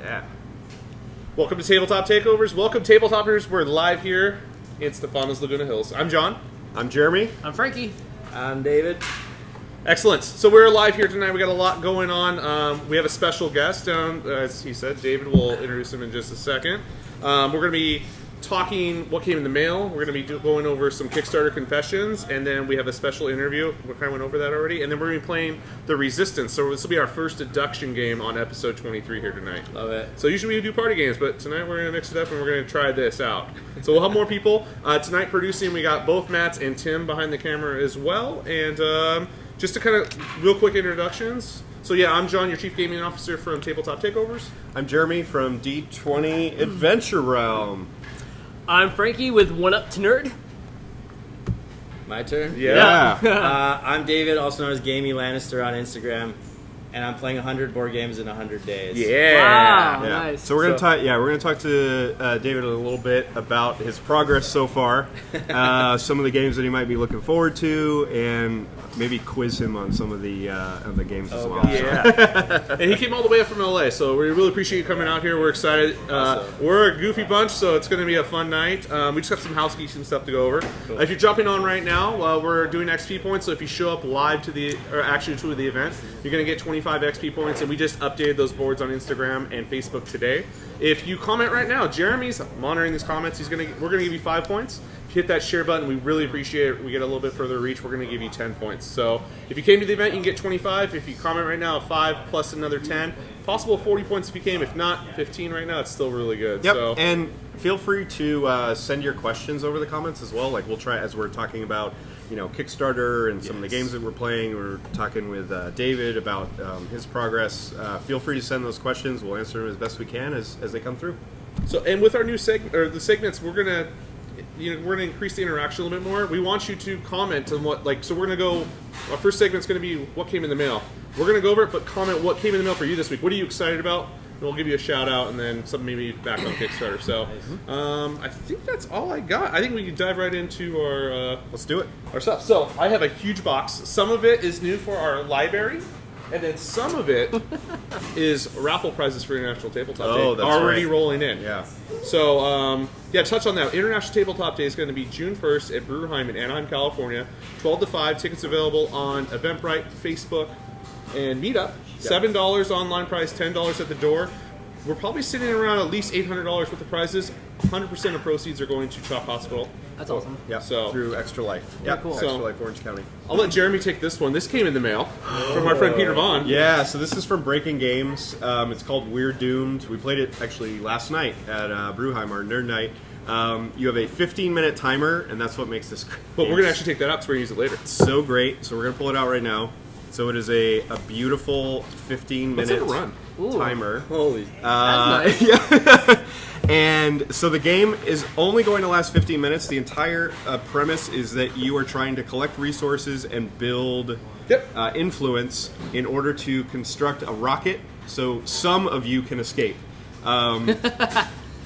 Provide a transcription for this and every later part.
Yeah. Welcome to Tabletop Takeovers. Welcome, Tabletoppers. We're live here in Stefano's Laguna Hills. I'm John. I'm Jeremy. I'm Frankie. I'm David. Excellent. So we're live here tonight. We got a lot going on. We have a special guest down, as he said. David will introduce him in just a second. We're going to be talking what came in the mail. We're going to be going over some Kickstarter confessions, and then we have a special interview. We kind of went over that already. And then we're going to be playing The Resistance. So this will be our first deduction game on episode 23 here tonight. Love it. So usually we do party games, but tonight we're going to mix it up and we're going to try this out. So we'll have more people. Tonight producing, we got both Matts and Tim behind the camera as well. And just to kind of real quick introductions. So yeah, I'm John, your Chief Gaming Officer from Tabletop Takeovers. I'm Jeremy from D20 Adventure Realm. I'm Frankie with One Up to Nerd. My turn? Yeah. I'm David, also known as Gamey Lannister on Instagram, and I'm playing 100 board games in 100 days. Yeah. Wow, Yeah. nice. So we're gonna talk to David a little bit about his progress so far, some of the games that he might be looking forward to, and maybe quiz him on some of the games as well. God. Yeah. And he came all the way up from LA, so we really appreciate you coming out here. We're excited. Awesome. We're a goofy bunch, so it's going to be a fun night. We just got some housekeeping stuff to go over. Cool. If you're jumping on right now, we're doing XP points, so if you show up live to the event, you're going to get 25 XP points, and we just updated those boards on Instagram and Facebook today. If you comment right now, Jeremy's monitoring these comments. We're going to give you 5 points. Hit that share button. We really appreciate it. We get a little bit further reach. We're going to give you 10 points. So if you came to the event, you can get 25. If you comment right now, 5 plus another 10. Possible 40 points if you came. If not, 15 right now. It's still really good. Yep. So, And feel free to send your questions over the comments as well. Like we'll try as we're talking about, Kickstarter and some of the games that we're playing. We're talking with David about his progress. Feel free to send those questions. We'll answer them as best we can as they come through. So, and with our new the segments, we're gonna increase the interaction a little bit more. We want you to comment on so we're gonna go. Our first segment's gonna be what came in the mail. We're gonna go over it, but comment what came in the mail for you this week. What are you excited about? And we'll give you a shout out, and then something maybe back on Kickstarter. So, I think that's all I got. I think we can dive right into our. Let's do it. Our stuff. So I have a huge box. Some of it is new for our library, and then some of it is raffle prizes for International Tabletop Day. Oh, that's already right. rolling in. Yeah. So, touch on that. International Tabletop Day is going to be June 1st at Bruheim in Anaheim, California. 12 to 5. Tickets available on Eventbrite, Facebook, and Meetup. $7 online price, $10 at the door. We're probably sitting around at least $800 worth of prizes. 100% of proceeds are going to Chalk Hospital. That's awesome. Yeah. So- through Extra Life. Very cool. Extra So- Life Orange County. I'll let Jeremy take this one. This came in the mail from our friend Peter Vaughn. Yeah, so this is from Breaking Games. It's called We're Doomed. We played it actually last night at Bruheim, our nerd night. You have a 15-minute timer, and that's what makes this great. But we're going to actually take that out because we're going to use it later. It's so great. So we're going to pull it out right now. So it is a beautiful 15-minute Let's take a run. Ooh. timer. Holy. That's nice. Yeah. And so the game is only going to last 15 minutes. The entire premise is that you are trying to collect resources and build influence in order to construct a rocket so some of you can escape.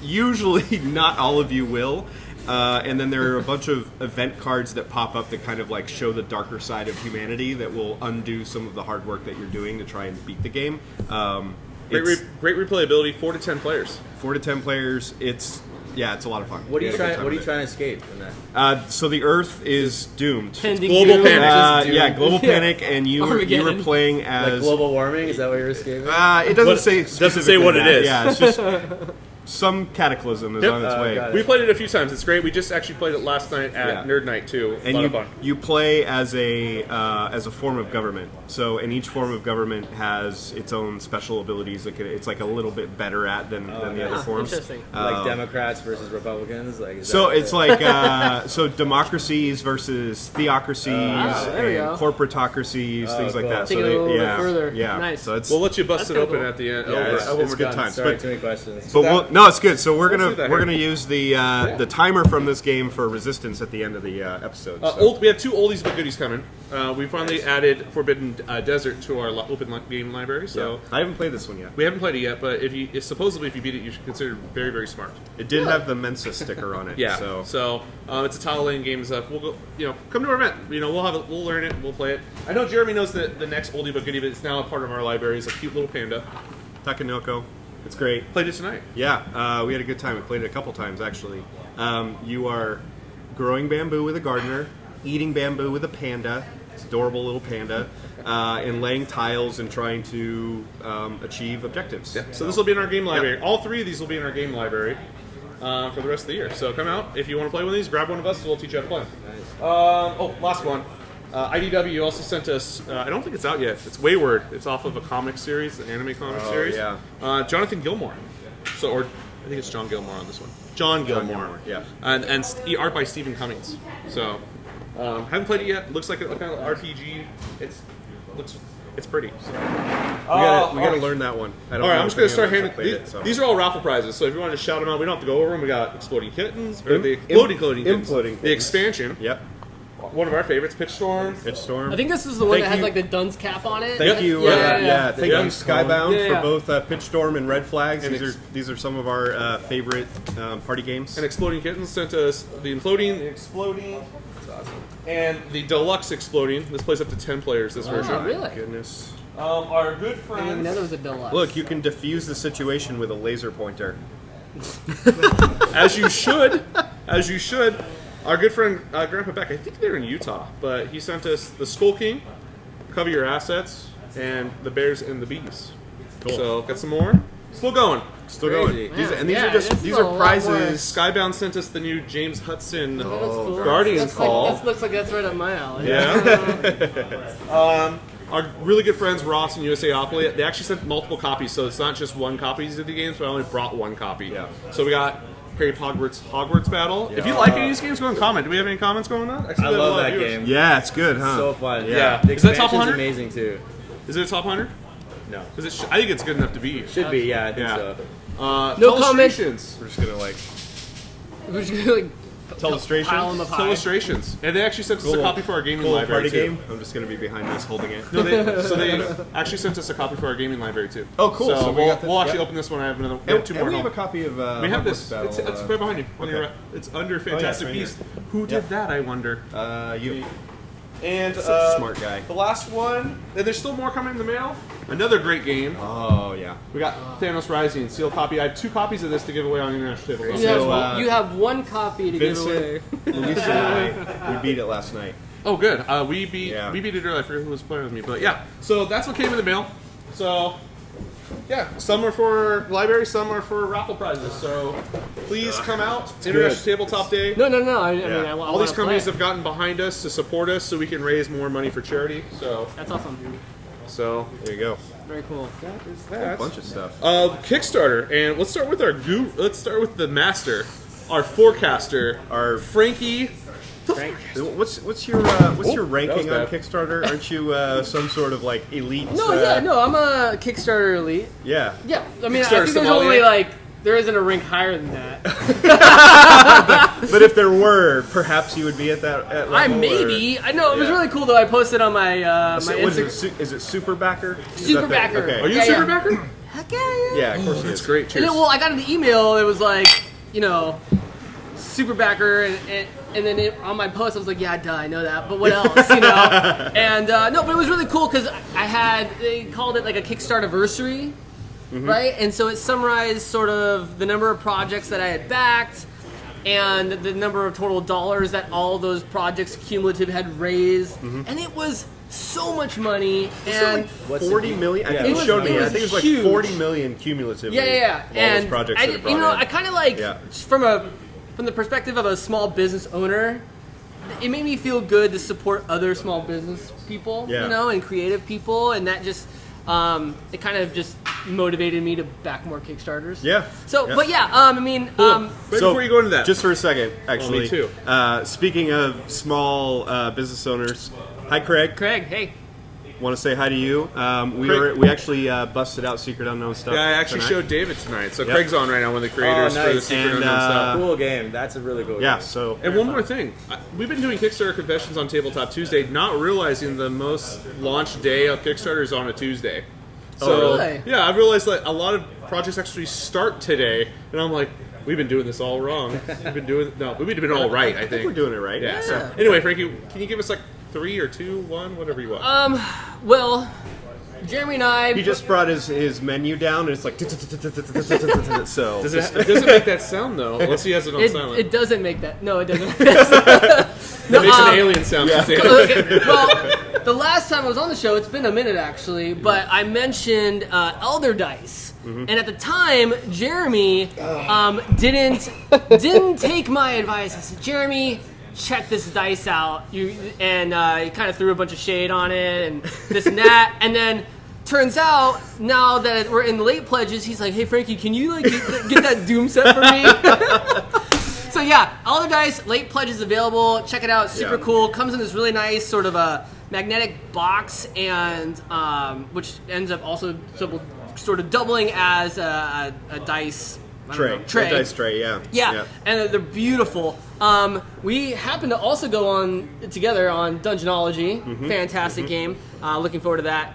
Usually not all of you will. And then there are a bunch of event cards that pop up that kind of show the darker side of humanity that will undo some of the hard work that you're doing to try and beat the game. Great replayability, 4 to 10 players. 4 to 10 players. It's a lot of fun. What are you Yeah, trying? What are you good time trying to escape in that? with it. So the Earth is doomed. Pending Global doom. panic. Yeah, global panic, and you were Armageddon. playing Like as global warming? Is that what you're escaping? It doesn't But say. it doesn't say specifically what it that. is. Yeah, it's just some cataclysm is Yep. on its way. got it. We played it a few times. It's great. We just actually played it last night at Yeah. Nerd Night too. And a lot of fun. you play as a form of government. So, and each form of government has its own special abilities that it's a little bit better at than the other nice. forms. Interesting. Like Democrats versus Republicans? Like, is So that it's so democracies versus theocracies there we and go. corporatocracies, things like cool. that. Take So it a little bit yeah, further. yeah. Nice. So it's We'll let you bust That's it kinda open cool. at the end. Yeah, it's- when it's we're good done. times. Sorry, But- too many questions. But no, it's good. So we're Let's gonna do that we're here. gonna use the timer from this game for resistance at the end of the episode. We have 2 oldies but goodies coming. We finally added Forbidden Desert to our open game library. So I haven't played this one yet. we haven't played it yet, but supposedly if you beat it, you should consider it very, very smart. It did have the Mensa sticker on it. Yeah. So It's a tile lane game stuff. We'll go. Come to our event. We'll learn it. We'll play it. I know Jeremy knows the next oldie but goodie, but it's now a part of our library. It's a cute little panda. Takanoko. It's great. Played it tonight. Yeah, we had a good time. We played it a couple times, actually. You are growing bamboo with a gardener, eating bamboo with a panda, it's an adorable little panda, and laying tiles and trying to achieve objectives. Yeah. So this will be in our game library. All three of these will be in our game library for the rest of the year. So come out. If you want to play one of these, grab one of us, we'll teach you how to play. Nice. Last one. IDW also sent us, I don't think it's out yet, it's Wayward. It's off of a comic series, an anime comic series. Yeah. Jonathan Gilmour. Or I think it's John Gilmour on this one. John Gilmour. Yeah. And art by Stephen Cummings. So, haven't played it yet. Looks like a kind of RPG. It's pretty. So. We gotta learn that one. All right, I'm just gonna start handing. These are all raffle prizes, so if you want to shout them out, we don't have to go over them. We got Exploding Kittens, or the Exploding Kittens, the expansion. Yep. One of our favorites, Pitchstorm. I think this is the one that has like the dunce cap on it. Thank you. Thank you, Skybound, for both Pitchstorm and Red Flags. And these are some of our favorite party games. And Exploding Kittens sent us the Exploding, and the Deluxe Exploding. This plays up to 10 players. This version. Oh, really? Goodness. Our good friend. I didn't know there was a deluxe. Look, you can defuse the situation with a laser pointer. As you should. As you should. Our good friend Grandpa Beck, I think they're in Utah, but he sent us the Skull King, Cover Your Assets, and the Bears and the Bees. Cool. So got some more. Still going. Still going. Yeah. These are prizes. Skybound sent us the new James Hudson Cool. Guardian Call. That looks like that's right up my alley. Yeah. Our really good friends Ross and USAopoly, they actually sent multiple copies, so it's not just one copy of the games, but I only brought one copy. Yeah. So we got Harry Hogwarts Battle. Yeah. If you like any of these games, go and comment. Do we have any comments going on? I love that game. Yeah, it's good, huh? So fun. Yeah. The Is that top expansion's 100? amazing too. Is it a top 100? No. I think it's good enough to be. Should be, yeah, I think so. No comments. We're just gonna We're just gonna like illustrations. pile them up high. Illustrations. And they actually sent us a copy for our gaming library party too. game. I'm just gonna be behind this holding it. No, they actually sent us a copy for our gaming library too. Oh, cool. So, So we'll actually open this one. I have another. We have two more. And we at have a home. copy of. We have this. Battle, It's right behind you. On your right. It's under Fantastic right Beasts. here. Who did that? I wonder. You. And Such a smart guy. The last one. And there's still more coming in the mail. Another great game. Oh yeah. We got Thanos Rising, sealed copy. I have 2 copies of this to give away on International Table. You have one copy to give away. Luis and I, we beat it last night. Oh, good. We beat it earlier. I forget who was playing with me, but yeah. So that's what came in the mail. So yeah, some are for library, some are for raffle prizes. So please come out. It's International Tabletop Day. No. I mean, I All these companies play. have gotten behind us to support us, so we can raise more money for charity. So That's awesome. There you go. Very cool. that is A that. bunch of stuff. Kickstarter, and let's start with let's start with the master, our forecaster, our Frankie. What's your ranking on bad. Kickstarter? Aren't you some sort of like elite? No, I'm a Kickstarter elite. Yeah. Yeah, I mean, I Kickstarter think there's Somalia. only there isn't a rank higher than that. But if there were, perhaps you would be at that level. I know it was really cool though. I posted on my my Instagram. Is it Super Backer? Super Backer. Okay. Are you a super backer? Heck yeah. Yeah, of course he That's is. great. Cheers. And I got an email. It was like, Super Backer, and then on my post I was like, yeah, duh, I know that, but what else, And no, but it was really cool because they called it like a Kickstarterversary, right? And so it summarized sort of the number of projects that I had backed and the number of total dollars that all those projects cumulative had raised, and it was so much money. And 40 million. I think It you was- showed me. it I was think it was huge. like 40 million cumulatively. Yeah. Of all And those projects I, that it brought in. I kind of like Yeah. from the perspective of a small business owner, it made me feel good to support other small business people, Yeah. and creative people, and that just it kind of just motivated me to back more Kickstarters. Yeah. So, Yeah. but yeah, I mean, Right before you go into that, Just for a second, actually. me too. Speaking of small business owners, hi Craig. Craig, hey. Want to say hi to you. Craig. We actually busted out Secret Unknown stuff. yeah, I actually tonight. showed David tonight. So Yep. Craig's on right now, one of the creators Oh, for the nice. Secret And, Unknown stuff. Cool game. That's a really cool Yeah. game. So. And one more thing, we've been doing Kickstarter confessions on Tabletop Tuesday, not realizing the most launch day of Kickstarter is on a Tuesday. So really? yeah, I realized that a lot of projects actually start today, and I'm like, we've been doing this all wrong. We've been doing all right. I think we're doing it right. Yeah. So anyway, Frankie, can you give us like 3 or 2, 1, whatever you want? Well, Jeremy and I. He just brought his menu down, and it's like so. Does it doesn't make that sound though? Unless he has it on silent. It doesn't make that. No, it doesn't. Make that sound. It makes an alien sound. Yeah. Okay, well, the last time I was on the show, it's been a minute actually, but I mentioned Elder Dice, and at the time, Jeremy didn't take my advice. I said, Jeremy, check this dice out. He kind of threw a bunch of shade on it and this and that, and then turns out now that we're in the late pledges, he's like, hey Frankie, can you like get that Doom set for me? So yeah, Elder Dice late pledges available. Check it out, super cool. Comes in this really nice sort of a magnetic box, and which ends up also sort of doubling as a dice. Tray. A dice tray, yeah. And they're beautiful. We happen to also go on together on Dungeonology. Fantastic game. Looking forward to that.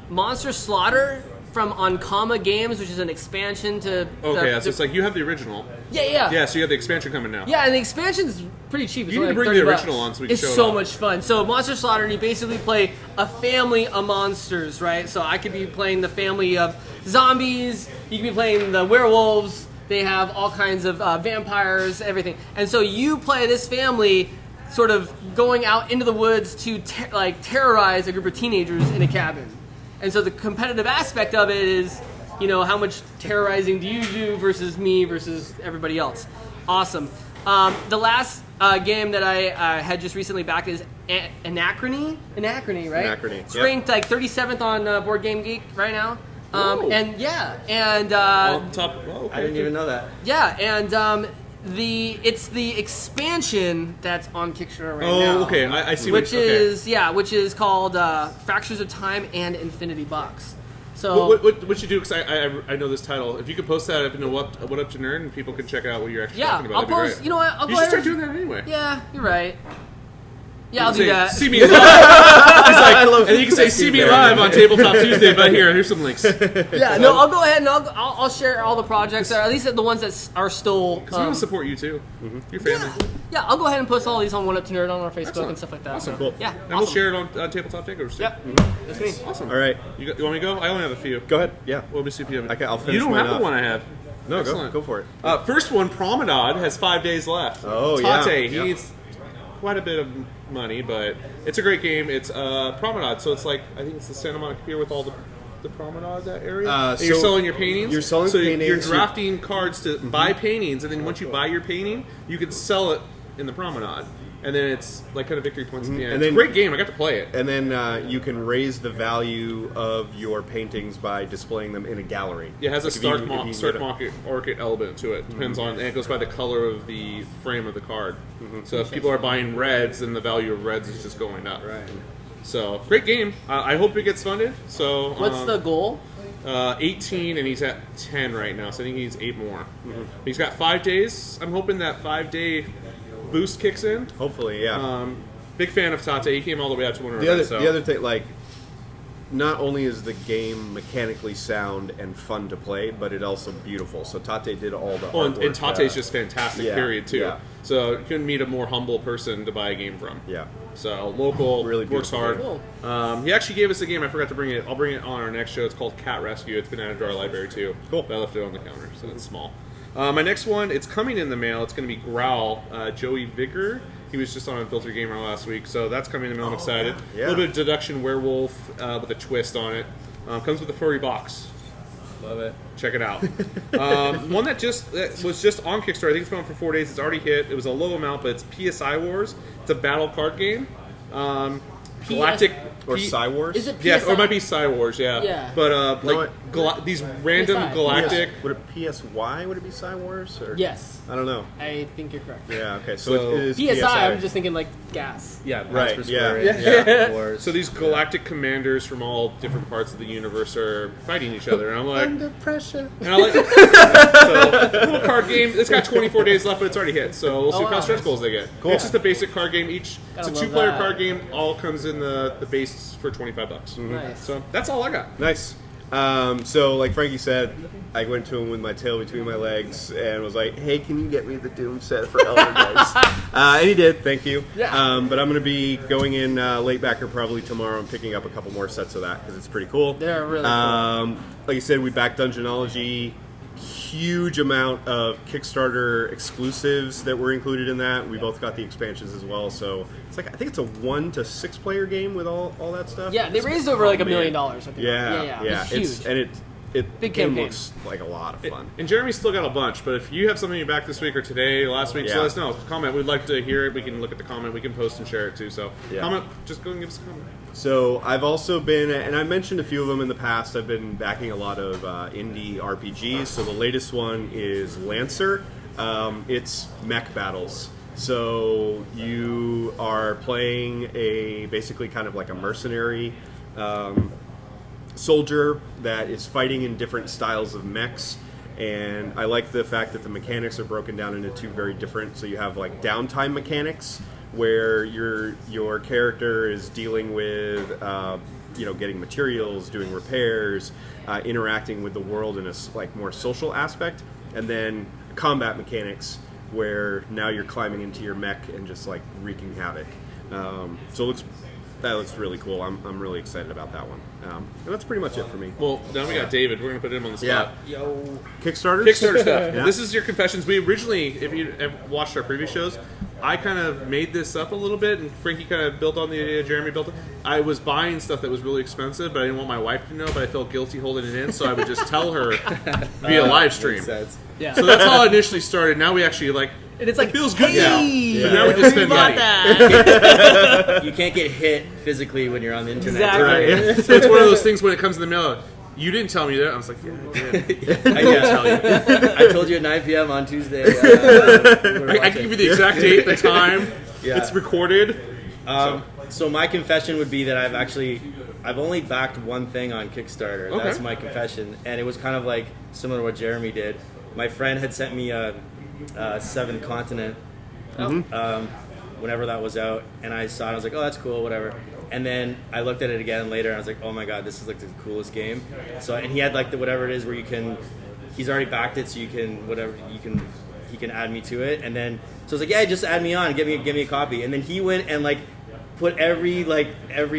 Monster Slaughter from Onkama Games, which is an expansion to... Okay, so it's like you have the original. Yeah. Yeah, so you have the expansion coming now. Yeah, and the expansion's pretty cheap. It's you need to like bring the $30. original on so we can show it It's so off. much fun. So Monster Slaughter, you basically play a family of monsters, right? So I could be playing the family of zombies. You could be playing the werewolves. They have all kinds of vampires, everything. And so you play this family sort of going out into the woods to terrorize a group of teenagers in a cabin. And so the competitive aspect of it is, how much terrorizing do you do versus me versus everybody else. Awesome. The last game that I had just recently backed is Anachrony, right? Anachrony, It's ranked like 37th on Board Game Geek right now. On top. Oh, okay. I didn't even know that. Yeah, and it's the expansion that's on Kickstarter right now. Oh, okay. I see. Which is called Fractures of Time and Infinity Box. So what you do? Because I know this title. If you could post that up in What Up to Nerd, and people can check out what you're actually talking about. I'll post. Great. You know what? You should start doing that anyway. Yeah, you're right. Yeah, I'll do that. See me live. And you can say, see me live on Tabletop Tuesday, but here's some links. Yeah, no, I'll go ahead and I'll share all the projects, or at least the ones that are still... Because we want to support you, too. Your family. Yeah, I'll go ahead and post all these on One Up to Nerd on our Facebook and stuff like that. Awesome. Cool. Yeah, and we'll share it on Tabletop Takeovers, too. Yep. That's me. Awesome. All right. You want me to go? I only have a few. Go ahead. Yeah. Well, let me see if you have it. Okay, I'll finish You don't mine have off. the one I have. No, Excellent. go for it. First one, Promenade, has 5 days left. Oh, yeah. Tate, he Yep. needs quite a bit of money, but it's a great game. It's Promenade, so it's like, I think it's the Santa Monica Pier with all the Promenade, that area. And you're so selling your paintings. you're selling paintings. You're drafting cards to buy paintings, and then once you buy your painting, you can sell it in the Promenade. And then it's like kind of victory points at the end. And It's a then- great game. I got to play it. And then you can raise the value of your paintings by displaying them in a gallery. It has a Like if you- stark if you get a- market element to it. Depends on, and it goes by the color of the frame of the card. So if people are buying reds, then the value of reds is just going up. Right. So great game. I hope it gets funded. So What's the goal? 18, and he's at 10 right now. So I think he needs 8 more. He's got 5 days. I'm hoping that 5-day boost kicks in. Hopefully, yeah. Big fan of Tate. He came all the way out to winner. The other thing, like, not only is the game mechanically sound and fun to play, but it also beautiful. So Tate did all the and artwork, Tate's just fantastic, yeah, period, too. yeah. So you couldn't meet a more humble person to buy a game from. Yeah. So local, Really works beautiful hard. Cool. He actually gave us a game. I forgot to bring it. I'll bring it on our next show. It's called Cat Rescue. It's been added to our library, too. Cool. But I left it on the counter, so it's small. My next one, it's coming in the mail. It's going to be Growl, Joey Vigor. He was just on Unfiltered Gamer last week, so that's coming in the mail. I'm excited. Yeah. A little bit of deduction werewolf with a twist on it. Comes with a furry box. Love it. Check it out. One that was just on Kickstarter. I think it's been on for 4 days. It's already hit. It was a low amount, but it's Psi Wars. It's a battle card game. Galactic Or Psi Wars? Is it PSI? Yeah, or it might be Psi Wars. Yeah. Yeah. But No, these random PSI. galactic. Would it PSY? Would it be Psi Wars? Or? Yes. I don't know. I think you're correct. Yeah, okay. So- So, it is PSI, I'm just thinking like gas. Yeah, Right, Prosperous yeah. Square, Yeah. Wars. So these galactic commanders from all different parts of the universe are fighting each other, and I'm like, Under pressure. and I like so little card game. It's got 24 days left, but it's already hit. So we'll see what kind of stretch goals they get. Cool. It's just a basic card game. It's Gotta a love 2-player that. card game. All comes in the base for $25. Nice. So that's all I got. Nice. So, like Frankie said, I went to him with my tail between my legs and was like, "Hey, can you get me the Doom set for Elder Dice?" And he did. Thank you. Yeah. But I'm going to be going in late backer probably tomorrow and picking up a couple more sets of that because it's pretty cool. They're really cool. Like you said, we backed Dungeonology. Huge amount of Kickstarter exclusives that were included in that. We both got the expansions as well, so it's like I think it's a 1 to 6 player game with all that stuff. Yeah, they raised over like $1 million. I think. Yeah. It's huge. The game looks like a lot of fun. And Jeremy's still got a bunch, but if you have something you back this week or today, last week, just let us know. Comment. We'd like to hear it. We can look at the comment. We can post and share it too. So comment. Just go and give us a comment. So I've also been, and I mentioned a few of them in the past, I've been backing a lot of indie RPGs. So the latest one is Lancer. It's mech battles. So you are playing basically kind of like a mercenary soldier that is fighting in different styles of mechs, and I like the fact that the mechanics are broken down into two very different. So you have like downtime mechanics where your character is dealing with getting materials, doing repairs, interacting with the world in a like more social aspect, and then combat mechanics where now you're climbing into your mech and just like wreaking havoc. So that looks really cool. I'm really excited about that one. And that's pretty much it for me. Well, now we got David. We're going to put him on the spot. Yo. Kickstarter stuff. Yeah. This is your confessions. We originally, if you have watched our previous shows, I kind of made this up a little bit, and Frankie kind of built on the idea. Jeremy built it. I was buying stuff that was really expensive, but I didn't want my wife to know, but I felt guilty holding it in, so I would just tell her via live stream. Yeah. So that's how it initially started. Now we actually and it's like, it feels good now. Yeah. But now we just spend money. You can't get hit physically when you're on the internet. Exactly. Right. So it's one of those things when it comes in the mail. You didn't tell me that. I was like, yeah, I did. I didn't tell you. I told you at 9 p.m. on Tuesday. I can give you the exact date, the time. Yeah. It's recorded. So my confession would be that I've only backed one thing on Kickstarter. Okay. That's my confession, and it was kind of like similar to what Jeremy did. My friend had sent me a Seventh Continent, whenever that was out, and I saw it. I was like, oh, that's cool, whatever. And then I looked at it again later, and I was like, oh my god, this is like the coolest game. So, and he had like whatever it is where he's already backed it, so he can add me to it. And then so I was like, yeah, just add me on, give me a copy. And then he went and like put every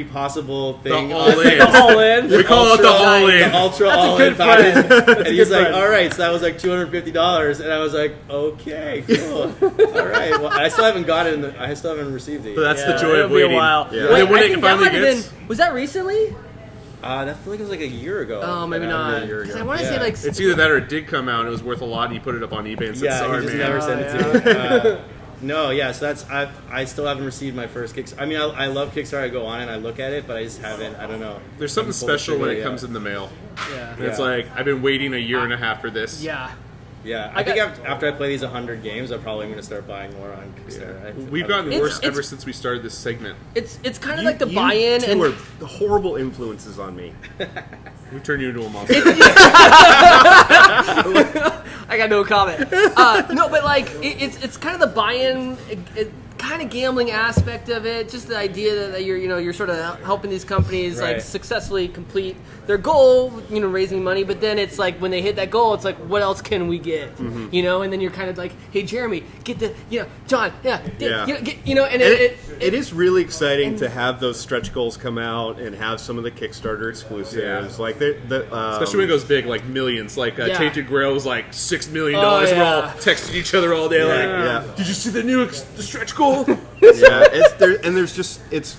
possible thing the all in. All in. We call it the all in. The ultra That's all a good in package. friend. And he's like, all right, so that was like $250, and I was like, okay, cool, all right. Well, I still haven't got it. I still haven't received it. But that's Yeah, the joy it'll of be a waiting. while. Yeah. Wait, And then when I it think that finally might have gets, been. Was that recently? I feel like it was like a year ago. Oh, maybe not. Because I want to say like. it's either that or it did come out and it was worth a lot, and you put it up on eBay and said, Yeah, sorry, he just man. never sent it to me. No, yeah, so that's I still haven't received my first Kickstarter. I mean, I love Kickstarter. I go on and I look at it, but I just haven't. I don't know. There's something special when it comes in the mail. Yeah. And it's like, I've been waiting a year and a half for this. Yeah. Yeah, I think after I play these 100 games, I'm probably going to start buying more on Kickstarter. We've gotten It's- worse it's- ever since we started this segment. It's kind of like the buy-in You and. two are the horrible influences on me. We turned you into a monster. I got no comment. No, but like it's kind of the buy-in, kind of gambling aspect of it. Just the idea that you're sort of helping these companies like Right. successfully complete their goal, raising money. But then it's like when they hit that goal, it's like, what else can we get? And then you're kind of like, hey, Jeremy, get the John, and It is really exciting to have those stretch goals come out and have some of the Kickstarter exclusives, like Especially when it goes big, like millions. Like Yeah. Tainted Grail was like $6 million. Oh, We're yeah. all texting each other all day. Yeah. Like, did you see the stretch goal? yeah, it's there, and there's just it's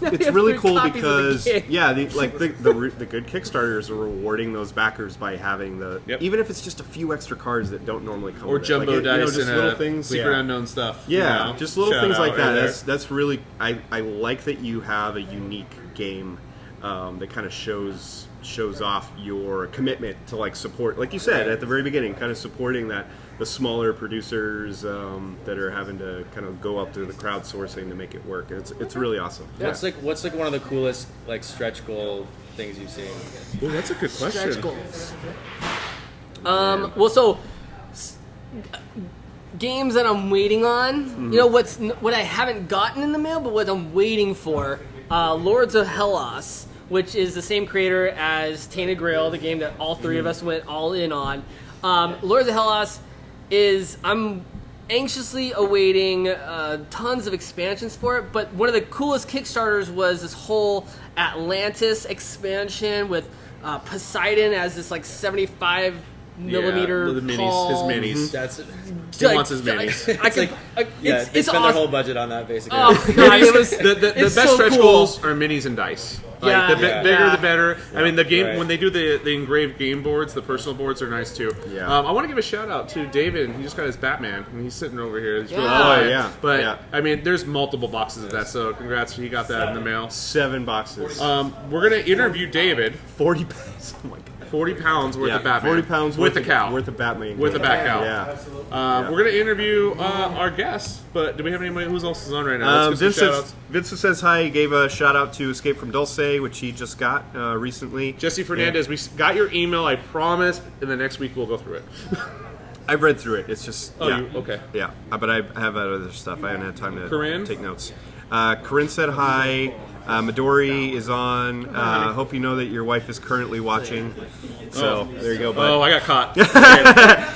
really free cool copies of the because game. the good Kickstarters are rewarding those backers by having even if it's just a few extra cards that don't normally come Or with jumbo it. Like, dice just and little things, secret unknown stuff. Yeah, just little Shout things like out that. right there. That's really I like that you have a unique game that kind of shows off your commitment to like support, like you said at the very beginning, kind of supporting the smaller producers that are having to kind of go up to the crowdsourcing to make it work. It's really awesome. What's like one of the coolest like stretch goal things you've seen? Ooh, that's a good question. stretch goals. Well, so games that I'm waiting on. What I haven't gotten in the mail, but what I'm waiting for. Lords of Hellas, which is the same creator as Tainted Grail, the game that all three of us went all in on. Lord of the Hellas is, I'm anxiously awaiting tons of expansions for it, but one of the coolest Kickstarters was this whole Atlantis expansion with Poseidon as this like 75 millimeter the minis, tall. his minis. That's He wants his minis. they spent their awesome. whole budget on that basically. Oh god, it was The it's best so stretch cool. goals are minis and dice. Yeah. Like, the Yeah. bigger Yeah. the better. I mean, the game Right. when they do the engraved game boards, the personal boards are nice too. Yeah. I want to give a shout out to David. He just got his Batman, and he's sitting over here. He's really Yeah. quiet. Oh, yeah. But Yeah. I mean, there's multiple boxes of that. So congrats, he got that in the mail. 7 boxes. We're gonna interview David. 40 pounds. Oh my god. 40 pounds worth Yeah, of Batman. 40 pounds with worth a cow. Worth of Batman. With a bat cow. Yeah. We're gonna interview our guests, but do we have anybody? Who else is on right now? Let's get some shout-outs. Vincent says hi. He gave a shout out to Escape from Dulce, which he just got recently. Jesse Fernandez, we got your email. I promise. In the next week, we'll go through it. I've read through it. It's just Oh, yeah. you okay? Yeah, but I have other stuff. I haven't had time to Corinne? take notes. Corinne said hi. Midori is on. Hope you know that your wife is currently watching. So there you go, bud. Oh, I got caught.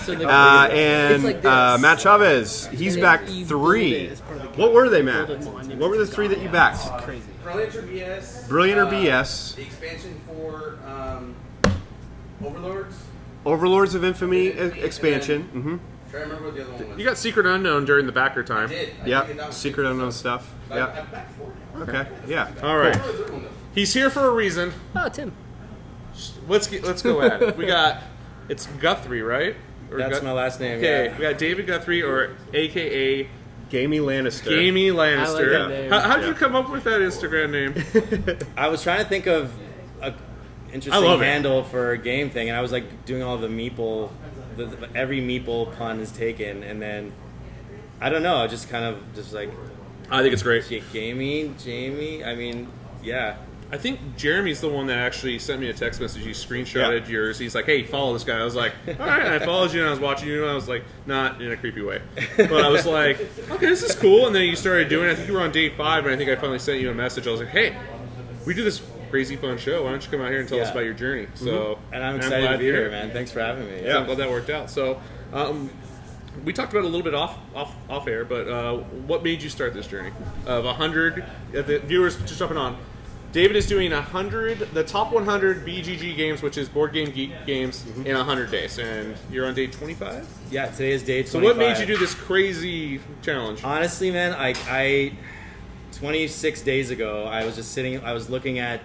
So the- And It's like this. Matt Chavez, he's And back then you 3. build it as part of the What were they, Matt? build it on. What were the 3 that you backed? Crazy. Brilliant or BS. Brilliant or BS? The expansion for Overlords. Overlords of Infamy expansion. Mm-hmm. Try to remember what the other one was. You got Secret Unknown during the backer time. I did. I did get Yeah, that one. Secret Unknown stuff. I Yeah. backed 4. Okay. Yeah. All right, What was the third one, though? he's here for a reason. Oh, Tim. Let's go at it. We got it's Guthrie, right? Or That's my last name. Okay, Yeah. we got David Guthrie, or AKA Gamey Lannister. Gamey I like Lannister. that name. How did you come up with that Instagram name? I was trying to think of a I interesting love it. handle for a game thing, and I was like doing all the meeple. Every meeple pun is taken, and then I don't know. Just kind of just like I think it's great. Jamie. I mean, yeah. I think Jeremy's the one that actually sent me a text message. He screenshotted yours. He's like, "Hey, follow this guy." I was like, "All right." And I followed you, and I was watching you, and I was like, not in a creepy way, but I was like, "Okay, this is cool." And then you started doing it. I think you were on day 5, and I think I finally sent you a message. I was like, "Hey, we do this crazy fun show. Why don't you come out here and tell us Yeah. about your journey?" So, And I'm excited glad to be you're here, man. Thanks for having me. So I'm glad that worked out. So, we talked about it a little bit off air, but what made you start this journey of 100? The viewers just jumping on. David is doing 100, the top 100 BGG games, which is Board Game Geek games, in 100 days, and you're on day 25. Yeah, today is day 25. So, what made you do this crazy challenge? Honestly, man, I 26 days ago, I was just sitting, I was looking at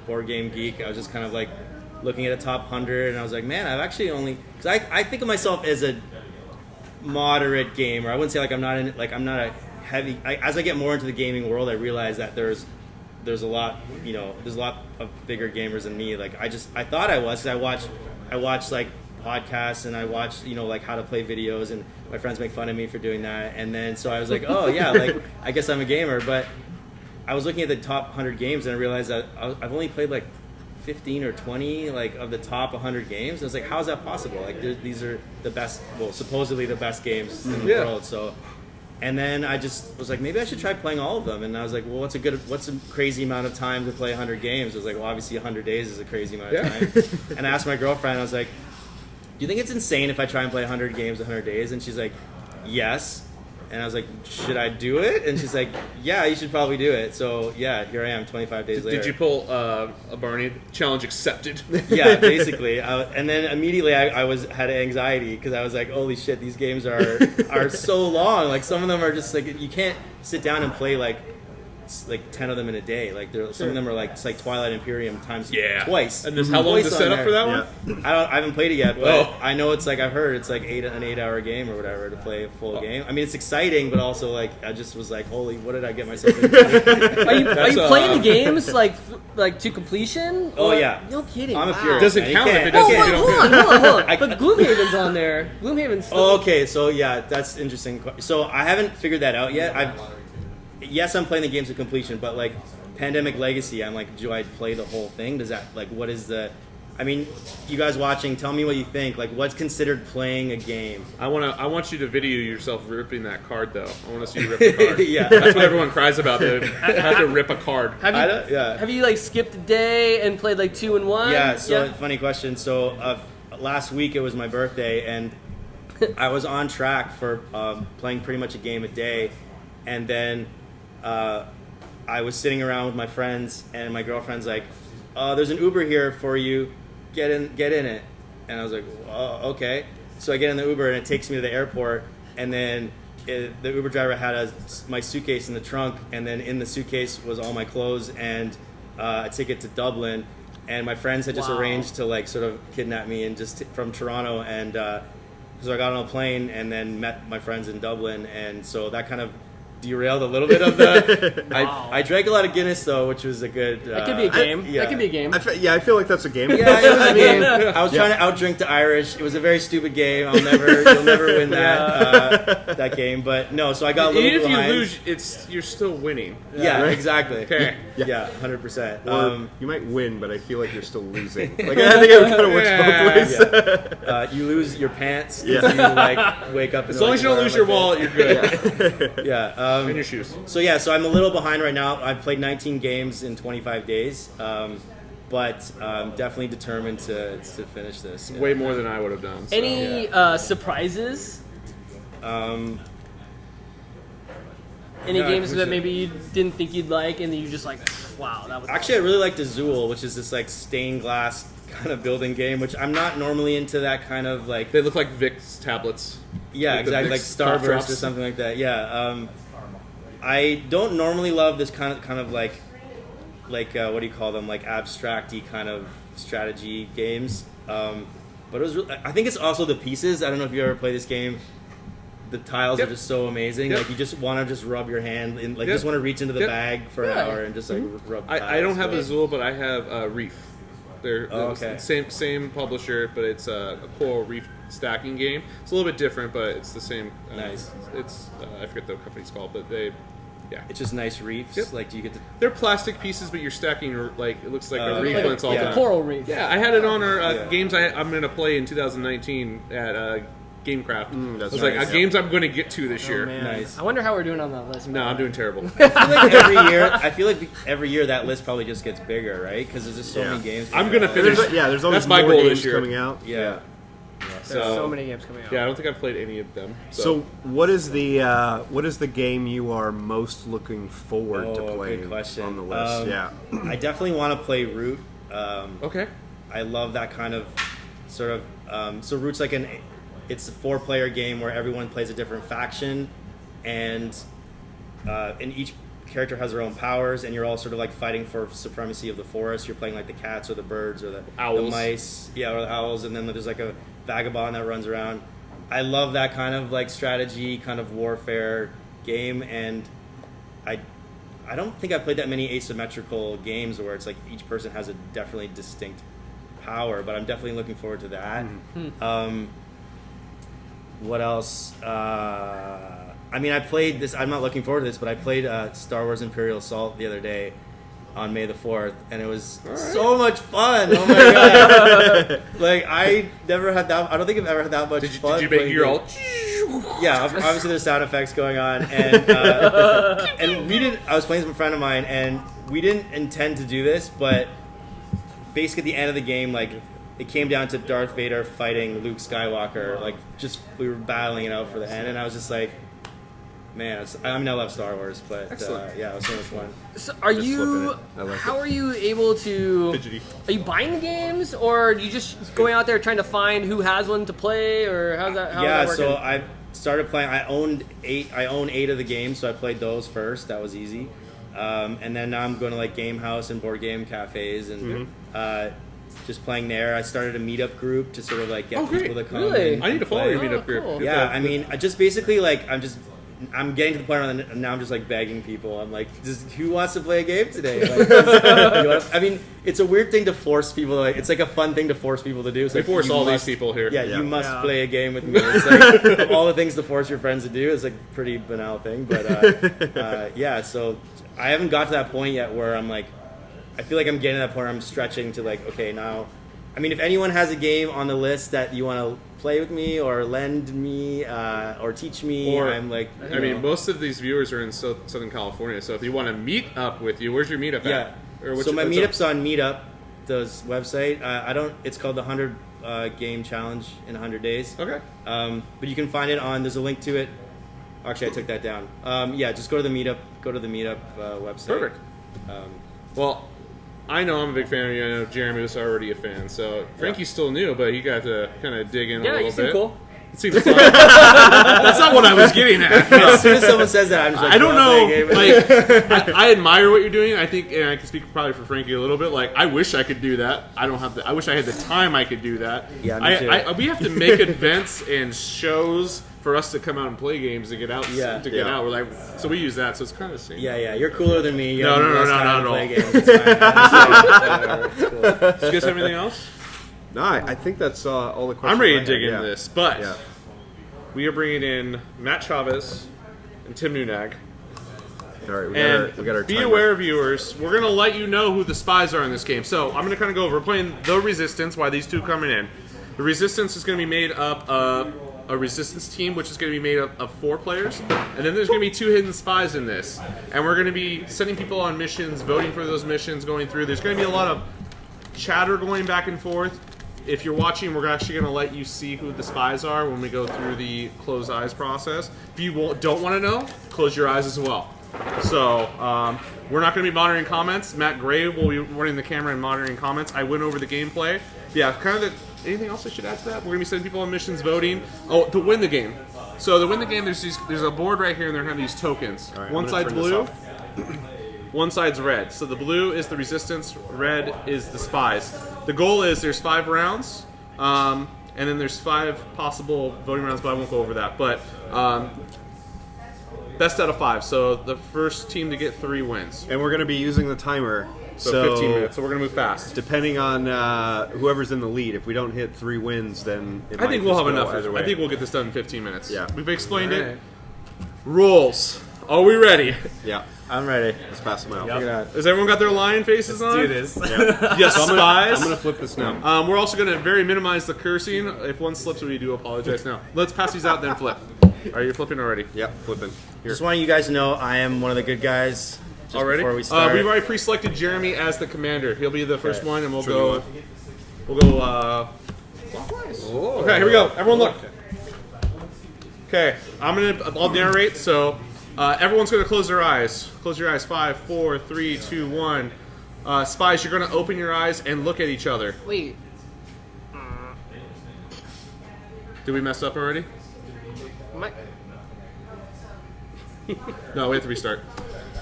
Board Game Geek. I was just kind of like looking at a top 100, and I was like, man, I've actually only, because I think of myself as a moderate gamer. I wouldn't say like I'm not a heavy. As I get more into the gaming world, I realize that there's a lot, there's a lot of bigger gamers than me. Like I thought I was, because I watch like podcasts, and I watch like how to play videos, and my friends make fun of me for doing that. And then so I was like, oh yeah, like I guess I'm a gamer. But I was looking at the top 100 games, and I realized that I've only played like 15 or 20 like of the top 100 games. I was like, how is that possible? Like these are the best, well, supposedly the best games in the world. So. And then I just was like, maybe I should try playing all of them. And I was like, well, what's a crazy amount of time to play 100 games? I was like, well, obviously 100 days is a crazy amount of time. And I asked my girlfriend, I was like, do you think it's insane if I try and play 100 games 100 days? And she's like, yes. And I was like, should I do it? And she's like, yeah, you should probably do it. So yeah, here I am 25 days later. Did you pull a Barney challenge accepted? Yeah, basically. And then immediately I had anxiety, because I was like, holy shit, these games are so long. Like some of them are just like, you can't sit down and play like 10 of them in a day. Like some of them are like, it's like Twilight Imperium times twice. And how long is the setup for that one? I haven't played it yet, but I know it's like, I've heard it's like an 8-hour game or whatever to play a full game. I mean, it's exciting, but also like I just was like, holy, what did I get myself into? Are you playing the games like to completion? Oh Or- yeah, No kidding. I'm a wow. purist. Doesn't man. count You if it can't- doesn't- Oh, you don't hold on. But Gloomhaven's on there. Gloomhaven's still... Oh, okay, so yeah, that's interesting. So I haven't figured that out yet. Yes, I'm playing the games to completion, but like Pandemic Legacy, I'm like, do I play the whole thing? Does that, like, what is the... I mean, you guys watching, tell me what you think. Like, what's considered playing a game? I want you to video yourself ripping that card, though. I want to see you rip the card. Yeah. That's what everyone cries about. They have to rip a card. Have you like skipped a day and played like 2 and 1? Yeah. So funny question. So last week it was my birthday, and I was on track for playing pretty much a game a day, and then I was sitting around with my friends, and my girlfriend's like, "There's an Uber here for you. Get in it." And I was like, "Okay." So I get in the Uber, and it takes me to the airport, and then the Uber driver had my suitcase in the trunk, and then in the suitcase was all my clothes and a ticket to Dublin. And my friends had just arranged to like sort of kidnap me and just from Toronto, and so I got on a plane and then met my friends in Dublin, and so that kind of derailed a little bit of the. I drank a lot of Guinness though, which was a good. That could be a game. Yeah. That could be a game. I feel like that's a game. Yeah, it was a game. I was trying to outdrink the Irish. It was a very stupid game. You'll never win that game. But no, so I got a little Even if behind. you lose, you're still winning. Yeah, right? exactly. Okay. Yeah, 100%. Or you might win, but I feel like you're still losing. Like I think it kind of works both ways. You lose your pants. Yeah. You like wake up. As long as you don't lose your wallet, you're good. Yeah. And your shoes. So I'm a little behind right now. I've played 19 games in 25 days, but I'm definitely determined to finish this. Yeah. Way more than I would have done. So. Any surprises? Any games that maybe you didn't think you'd like, and then you just like, wow, that was Actually, I really liked Azul, which is this like stained glass kind of building game, which I'm not normally into that kind of like. They look like Vic's tablets. Yeah, Like the exactly, like Vic's cough Starburst drops. or something like that. Yeah, I don't normally love this kind of like what do you call them? Like abstract-y kind of strategy games. But it was. I think it's also the pieces. I don't know if you ever play this game. The tiles are just so amazing. Yep. Like you just want to just rub your hand and like Yep. just want to reach into the Yep. bag for an hour and just like rub. I don't have tiles. Azul, but I have Reef. They're okay. same publisher, but it's a coral reef stacking game. It's a little bit different, but it's the same. Nice. It's I forget the company's called, but they. Yeah, It's just nice reefs. Yep. Like, do you get to? they're plastic pieces, but you're stacking like it looks like a reef like, when it's all like done. a coral reef. Yeah, I had it on our Yeah. games I'm going to play in 2019 at GameCraft. That's I was like, nice. games I'm going to get to this year. Man. Nice. I wonder how we're doing on that list. No, I'm doing terrible. I feel like every year that list probably just gets bigger, right? Because there's just so many games. I'm gonna finish. There's always That's my more goal games this year. coming out. Yeah. There's so many games coming out. Yeah, I don't think I've played any of them. So what is the game you are most looking forward to Oh, playing good question. on the list? I definitely want to play Root. Okay. I love that kind of sort of. So Root's like it's a 4-player game where everyone plays a different faction, and each character has their own powers, and you're all sort of like fighting for supremacy of the forest. You're playing like the cats or the birds or the Owls. mice, or the owls, and then there's like a vagabond that runs around. I love that kind of like strategy, kind of warfare game, and I don't think I've played that many asymmetrical games where it's like each person has a definitely distinct power, but I'm definitely looking forward to that. What else? I mean, I played this. I'm not looking forward to this, but I played Star Wars Imperial Assault the other day on May the 4th, and it was so much fun. Oh my god! Like I never had that. I don't think I've ever had that much fun. Did you make playing your games. all? Yeah, obviously there's sound effects going on, and we didn't. I was playing with a friend of mine, and we didn't intend to do this, but basically at the end of the game, like it came down to Darth Vader fighting Luke Skywalker. Like just we were battling it out for the end, and I was just like, man, I mean I love Star Wars, but yeah, it was so much fun. So are Just you? flipping it. I like How it. are you able to? Fidgety. Are you buying the games, or are you just going out there trying to find who has one to play, or how's that? How's Yeah, that working? so I started playing. I own 8 of the games, so I played those first. That was easy. And then now I'm going to like Game House and board game cafes and just playing there. I started a meetup group to sort of like get great. people to come. Really? and I need to follow your play. meetup group. cool. Yeah, I mean, I just basically like I'm getting to the point where now I'm just like begging people. I'm like, who wants to play a game today? Like, I mean, it's a weird thing to force people. Like, it's like a fun thing to force people to do. It's We like, force you all must- these people here. Yeah, Yeah. you must Yeah. play a game with me. It's like of all the things to force your friends to do. It's like a pretty banal thing, but yeah. So I haven't got to that point yet where I'm like, I feel like I'm getting to that point where I'm stretching to like, okay, now I mean, if anyone has a game on the list that you want to play with me or lend me or teach me, Or- I'm like, I mean, most of these viewers are in Southern California, so if you want to meet up with you, where's your meetup yeah. at? Or So my what's meetup's up? on Meetup, the website. I don't. It's called the 100 Game Challenge in 100 Days. Okay. But you can find it on. There's a link to it. Actually, I took that down. Yeah, just go to the Meetup. Go to the Meetup website. Perfect. Well, I know I'm a big fan of you. I know Jeremy was already a fan. So Frankie's still new, but he got to kind of dig in a Yeah, little you seem bit. cool. It seems fun. That's not what I was getting at. As soon as someone says that, I'm just like, I don't "Well, play a know. game." Like, I admire what you're doing. I think, and I can speak probably for Frankie a little bit. Like, I wish I could do that. I don't have the. I wish I had the time I could do that. Yeah, me too. We have to make events and shows for us to come out and play games to get out. Yeah. To get out. We're like, so we use that. So it's kind of the same. Yeah, you're cooler than me. You No, have no, no, less no, time not to at play all. games. It's fine. Whatever, it's cool. Did you guys have anything else? No, I think that's all the questions. I'm ready I to dig had, into yeah. this, but Yeah. we are bringing in Matt Chavez and Tim Nunag. All right, And we got our be timer. aware, viewers, we're going to let you know who the spies are in this game. So I'm going to kind of go over. We're playing The Resistance, why these two coming in. The Resistance is going to be made up of a Resistance team, which is going to be made up of 4 players. And then there's going to be 2 hidden spies in this. And we're going to be sending people on missions, voting for those missions, going through. There's going to be a lot of chatter going back and forth. If you're watching, we're actually going to let you see who the spies are when we go through the close eyes process. If you don't want to know, close your eyes as well. So we're not going to be monitoring comments. Matt Gray will be running the camera and monitoring comments. I went over the gameplay. Yeah, kind of anything else I should add to that? We're going to be sending people on missions, voting. Oh, to win the game. So to win the game, there's a board right here, and they're going to have these tokens. All right, One I'm gonna side's turn this blue. off. One side's red. So the blue is the Resistance, red is the spies. The goal is there's 5 rounds, and then there's 5 possible voting rounds, but I won't go over that. But best out of 5. So the first team to get 3 wins. And we're going to be using the timer. So 15 minutes. So we're going to move fast. Depending on whoever's in the lead, if we don't hit 3 wins, then it I might think we'll just have go enough. either way. I think we'll get this done in 15 minutes. Yeah. We've explained it. Alright. Rules. Are we ready? Yeah, I'm ready. let's pass them out. Look at that. Has everyone got their lion faces on? Do this. Yes, spies. I'm going to flip this now. We're also going to very minimize the cursing. If one slips, we do apologize now. Let's pass these out, then flip. Are you flipping already? Yep, flipping. Here. Just want you guys to know I am one of the good guys. Just Already? Before we start. We've already pre-selected Jeremy as the commander. He'll be the first Okay. one, and we'll Which one go. do you We'll go. Clockwise. Okay, here we go. Everyone, look. Okay, I'll narrate. So everyone's gonna close their eyes. Close your eyes. 5, 4, 3, 2, 1. Spies, you're gonna open your eyes and look at each other. Wait. Did we mess up already? My, No, we have to restart.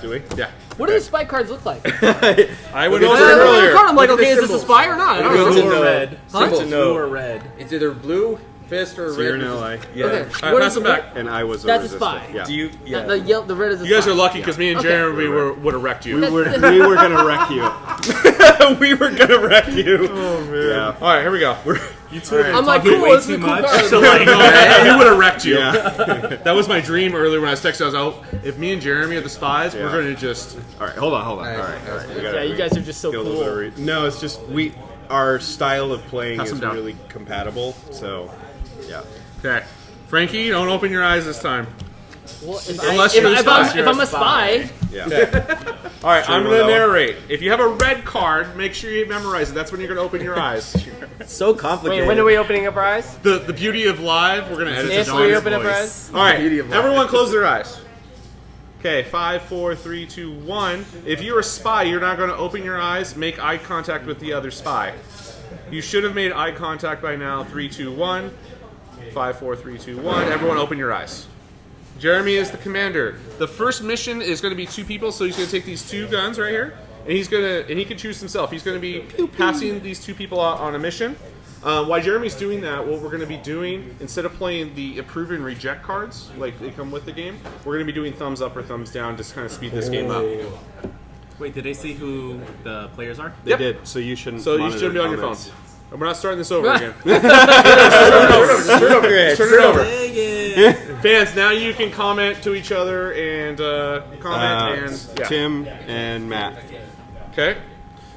Do we? Yeah. what do the spy cards look like? I went Look over at it the- earlier. I'm like, Look at okay, the is this a symbols. spy or not? I don't Good know. to know. red. Huh? Good to know. Blue or red. It's either blue fist or So you're red. an ally. Yeah. Okay. All right, What pass is- them back. And I was a That's a resistant. spy. Yeah. Do you? Yeah. The red is a You guys spy. are lucky because me and Okay. Jeremy would have wrecked you. we were going to wreck you. we were gonna wreck you. Oh, man. Yeah. All right, here we go. You two are I'm like, talking cool, way this is too a cool much. card. So like, we would have wrecked you. Yeah. That was my dream earlier when I was texting. I was like, oh, if me and Jeremy are the spies, we're Yeah. going to just. All right, hold on. All right. We gotta- Yeah, you guys are just so get a little cool. bit of no, it's just our style of playing Pass is them down. really compatible. So, yeah. Okay. Frankie, don't open your eyes this time. Well, Unless you're a spy. if I'm a spy, Yeah. All right, I'm you going to want that one? narrate. If you have a red card, make sure you memorize it. That's when you're going to open your eyes. It's so complicated. wait, when are we opening up our eyes? The beauty of live, we're going to edit If this we on. open up our eyes? All right, everyone close their eyes. Okay, 5, 4, 3, 2, 1. If you're a spy, you're not going to open your eyes. Make eye contact with the other spy. You should have made eye contact by now. 3, 2, 1. 5, 4, 3, 2, 1. Everyone open your eyes. Jeremy is the commander. The first mission is going to be 2 people, so he's going to take these 2 guns right here, and he can choose himself. He's going to be passing these 2 people out on a mission. While Jeremy's doing that, what we're going to be doing, instead of playing the approve and reject cards, like they come with the game, we're going to be doing thumbs up or thumbs down, just kind of speed this game up. wait, did they see who the players are? They Yep. did, so you shouldn't. So you monitor should be on your comments. phone. And we're not starting this over again. Turn it over. Turn it over. Dang it. Fans, now you can comment to each other and comment and yeah. Tim and Matt. Okay.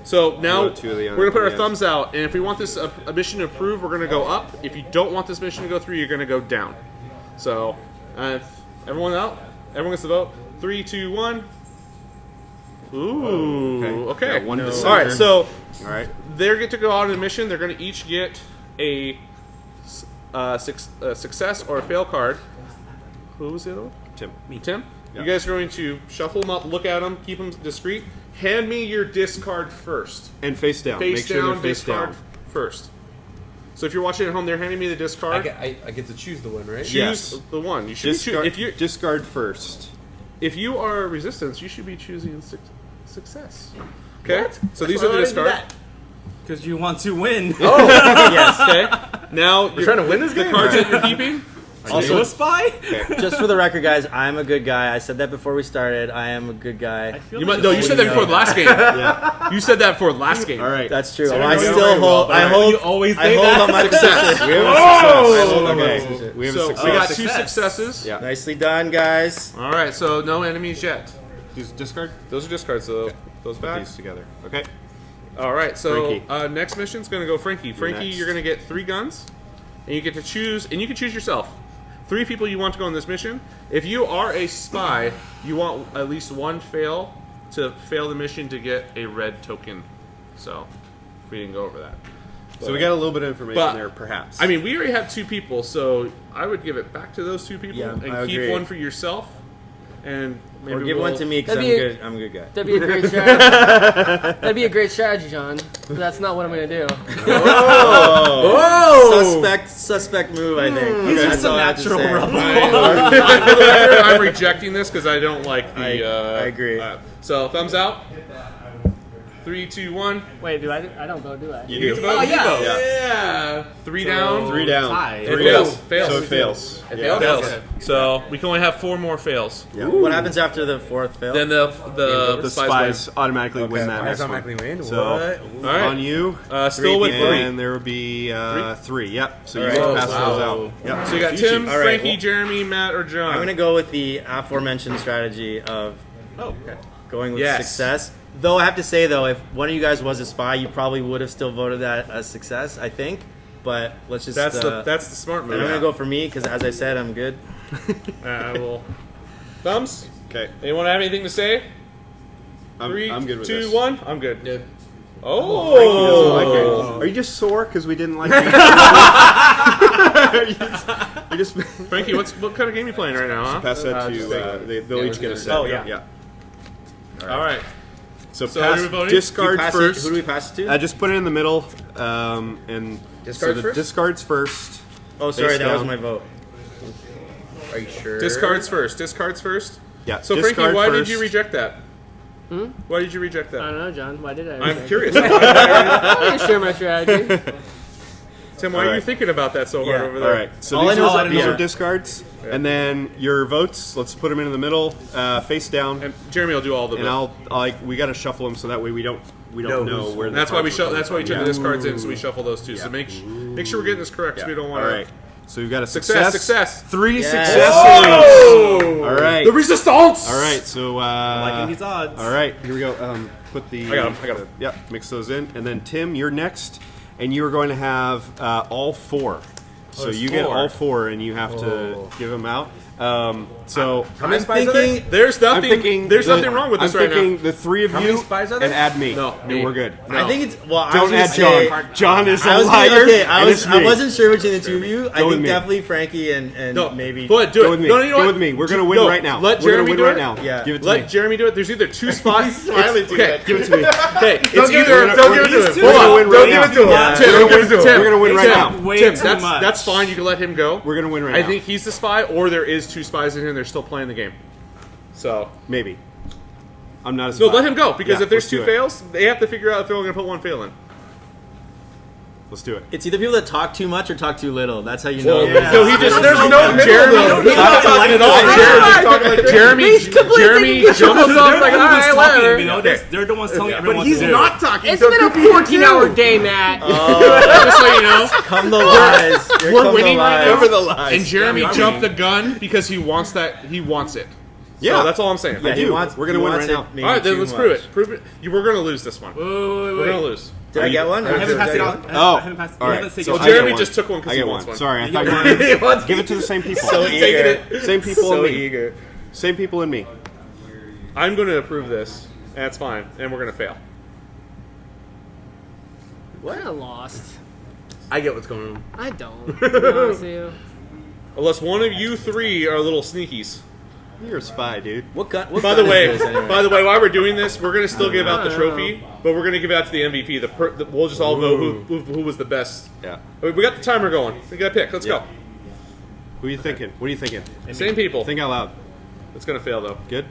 So now Go to the we're going to put our yes. thumbs out, and if we want this a mission to approve, we're going to go up. If you don't want this mission to go through, you're going to go down. So, everyone out? Everyone gets to vote? 3, 2, 1. Ooh, okay. Got one All dissenter. right, so All right. they get to go out on a mission. They're going to each get a success or a fail card. Who was the other one? Tim. Tim? Yeah. You guys are going to shuffle them up, look at them, keep them discreet. Hand me your discard first. And face down. Face Make sure down, they're face discard down. first. So if you're watching at home, they're handing me the discard. I get to choose the one, right? Choose Yes. the one. You should be if you Discard first. if you are resistance, you should be choosing success. Okay. What? So these are the discards. Because you want to win. Yes. Okay. Now you're trying to win this the game? cards that you're keeping. Are you a spy? Just for the record, guys, I'm a good guy. I said that before we started. I am a good guy. I feel You like might, no, you said that before the last game. Yeah. You said that before the last game. All right. That's true. So I you're doing still very hold. well. I hold. You always I say hold that. on my success. We have a Whoa! success. Okay. We have a So success. we got two Success. successes. Yeah. Nicely done, guys. All right. So no enemies yet. Discard. Those are discards. So those Put back. these together. Okay. All right. So Frankie. next mission's going to go Frankie. Frankie, next. you're going to get 3 guns, and you get to choose. And you can choose yourself. 3 people you want to go on this mission. If you are a spy, you want at least one fail to fail the mission to get a red token. So we didn't go over that. So we got a little bit of information But- there, perhaps. I mean, we already have 2 people, so I would give it back to those 2 people Yeah, and I keep agree. one for yourself. And maybe Or give we'll, one to me because I'm That'd be- good. I'm a good guy. That'd be a great strategy. That'd be a great strategy, John. But that's not what I'm going to do. Oh! Suspect move. I think. He's That's just a all I have to natural say. rebel. For the record, I'm rejecting this because I don't like the. I agree. So thumbs out. 3, 2, 1. Wait, I don't vote, do I? you You get do. to vote. Oh, yeah. Yeah. 3 down. 3 down. Tie. It 3 fails. down. Fails. So it fails. It Yeah. fails? Fails. So we can only have 4 more fails. What happens after the 4th fail? Then the The spies spies automatically win that I next automatically one. win. So What? win. All right. on you, Still with 3. and there will be 3. Yep. So you All right. can pass Wow. those out. Yep. So you got Tim, All right, Frankie, well- Jeremy, Matt, or John. I'm going to go with the aforementioned strategy of going with Yes. success. Though I have to say, though, if one of you guys was a spy, you probably would have still voted that a success, I think. But let's just... That's the smart move. I'm going to go for me because, as I said, I'm good. I will. Thumbs. Okay. Anyone have anything to say? I'm 3, good with 2, this. 1. I'm good. Yeah. Oh. Frankie doesn't like it. Are you just sore because we didn't like you? just Frankie, what kind of game are you playing right now? Huh? pass that just to. They'll each get a set. Oh, yeah. Yeah. All right. So, So pass, are we voting? discard Pass it- first. Who do we pass it to? I just put it in the middle, and Discards so the first? discards first. Oh, sorry, face that was down. my vote. Are you sure? Discards first. Discards first. Yeah. So Frankie, discard why first. did you reject that? Why did you reject I that? don't know, John. Why did I? I'm curious. I'm going to share my strategy. Tim, why are you Alright. thinking about that so hard Yeah. over there? All right. So All I these, know is are, that- these yeah. are discards, and then your votes. Let's put them in the middle, face down, And Jeremy will do all the. and I'll we got to shuffle them so that way we don't know where. And the that's why we cards are that's why we coming took the from. discards in, so we shuffle those two. So make sure we're getting this correct. So we don't want All to. right. So you've got a Success, success. success. 3 Yes. successes. Oh! All right. The resistance. All right. So Liking these odds. all right. Here we go. Put the. I got 'em. Yep. Mix those in, and then Tim, you're next, and you are going to have all 4. So there's you get 4. all 4, and you have to give them out. So How many I'm spies are there? thinking. There's I'm nothing. thinking There's the- nothing wrong with this I'm right thinking now. the 3 of How you many spies are there? and add me. No, and me. we're good. No. I think it's... Well, I was Don't gonna add say... John. John is I a was liar. gonna, okay, I and it's me. wasn't sure which of the 2 of you. I with think me. definitely Frankie and No, maybe... Go ahead, do Go it. with me. No, you know Go what? with me. We're gonna win No, right now. let We're Jeremy gonna do win it. right now. Yeah. Give it to Let me. Jeremy do it. There's either 2 spots. smiling to Okay, it. Give it to me. okay. It's Don't give either. it to him. Don't give it to him. We're gonna Hold win on. right Don't now. give it to him. Yeah. Tim, We're don't gonna give it to win- Tim. we're gonna win right Tim, now. Way Tim, too that's much. that's fine. You can let him go. We're gonna win right I now. think he's the spy, or there is 2 spies in here and they're still playing the game. So Maybe. I'm not as no, let him go because Yeah, if there's let's 2 do it. fails, they have to figure out if they're only gonna put 1 fail in. Let's do it. It's either people that talk too much or talk too little. That's how you know. No, he just there's no middle, though. Jeremy. He's not talking at all. Jeremy completely jumps taking up. control. They're Like, the all ones right, talking, whatever. you know? They're the ones telling everyone But what he's to do. not talking. It's so been a good for you. 14-hour day, Matt. Just so you know, Come the lies. Here we're come winning the right lies. now. the lies. And Jeremy Yeah, we are jumped the winning. gun because he wants that. He wants it. Yeah. So that's all I'm saying. I do. We're gonna win right now. All right, then let's prove it. Prove it. We're gonna lose this one. Wait. We're gonna lose. Did I get one? I haven't passed it out. I haven't passed it. all right. Haven't So Well, I get Jeremy one. just took one because I he get wants one. one. Sorry, I thought you were give it to the same people. So eager. Same people So and me. eager. Same people and me. I'm going to approve this. That's fine, and we're going to fail. What? I lost. I get what's going on. I don't. To be honest with you. Unless one of you three are little sneakies. You're a spy, dude. What gun? By the way, while we're doing this, we're going to still give out the trophy, but we're going to give it out to the MVP. We'll just all vote who was the best. Yeah. We got the timer going. We got to pick. Let's Yeah. go. Who are you thinking? What are you thinking? Same people. Think out loud. It's going to fail, though. Good?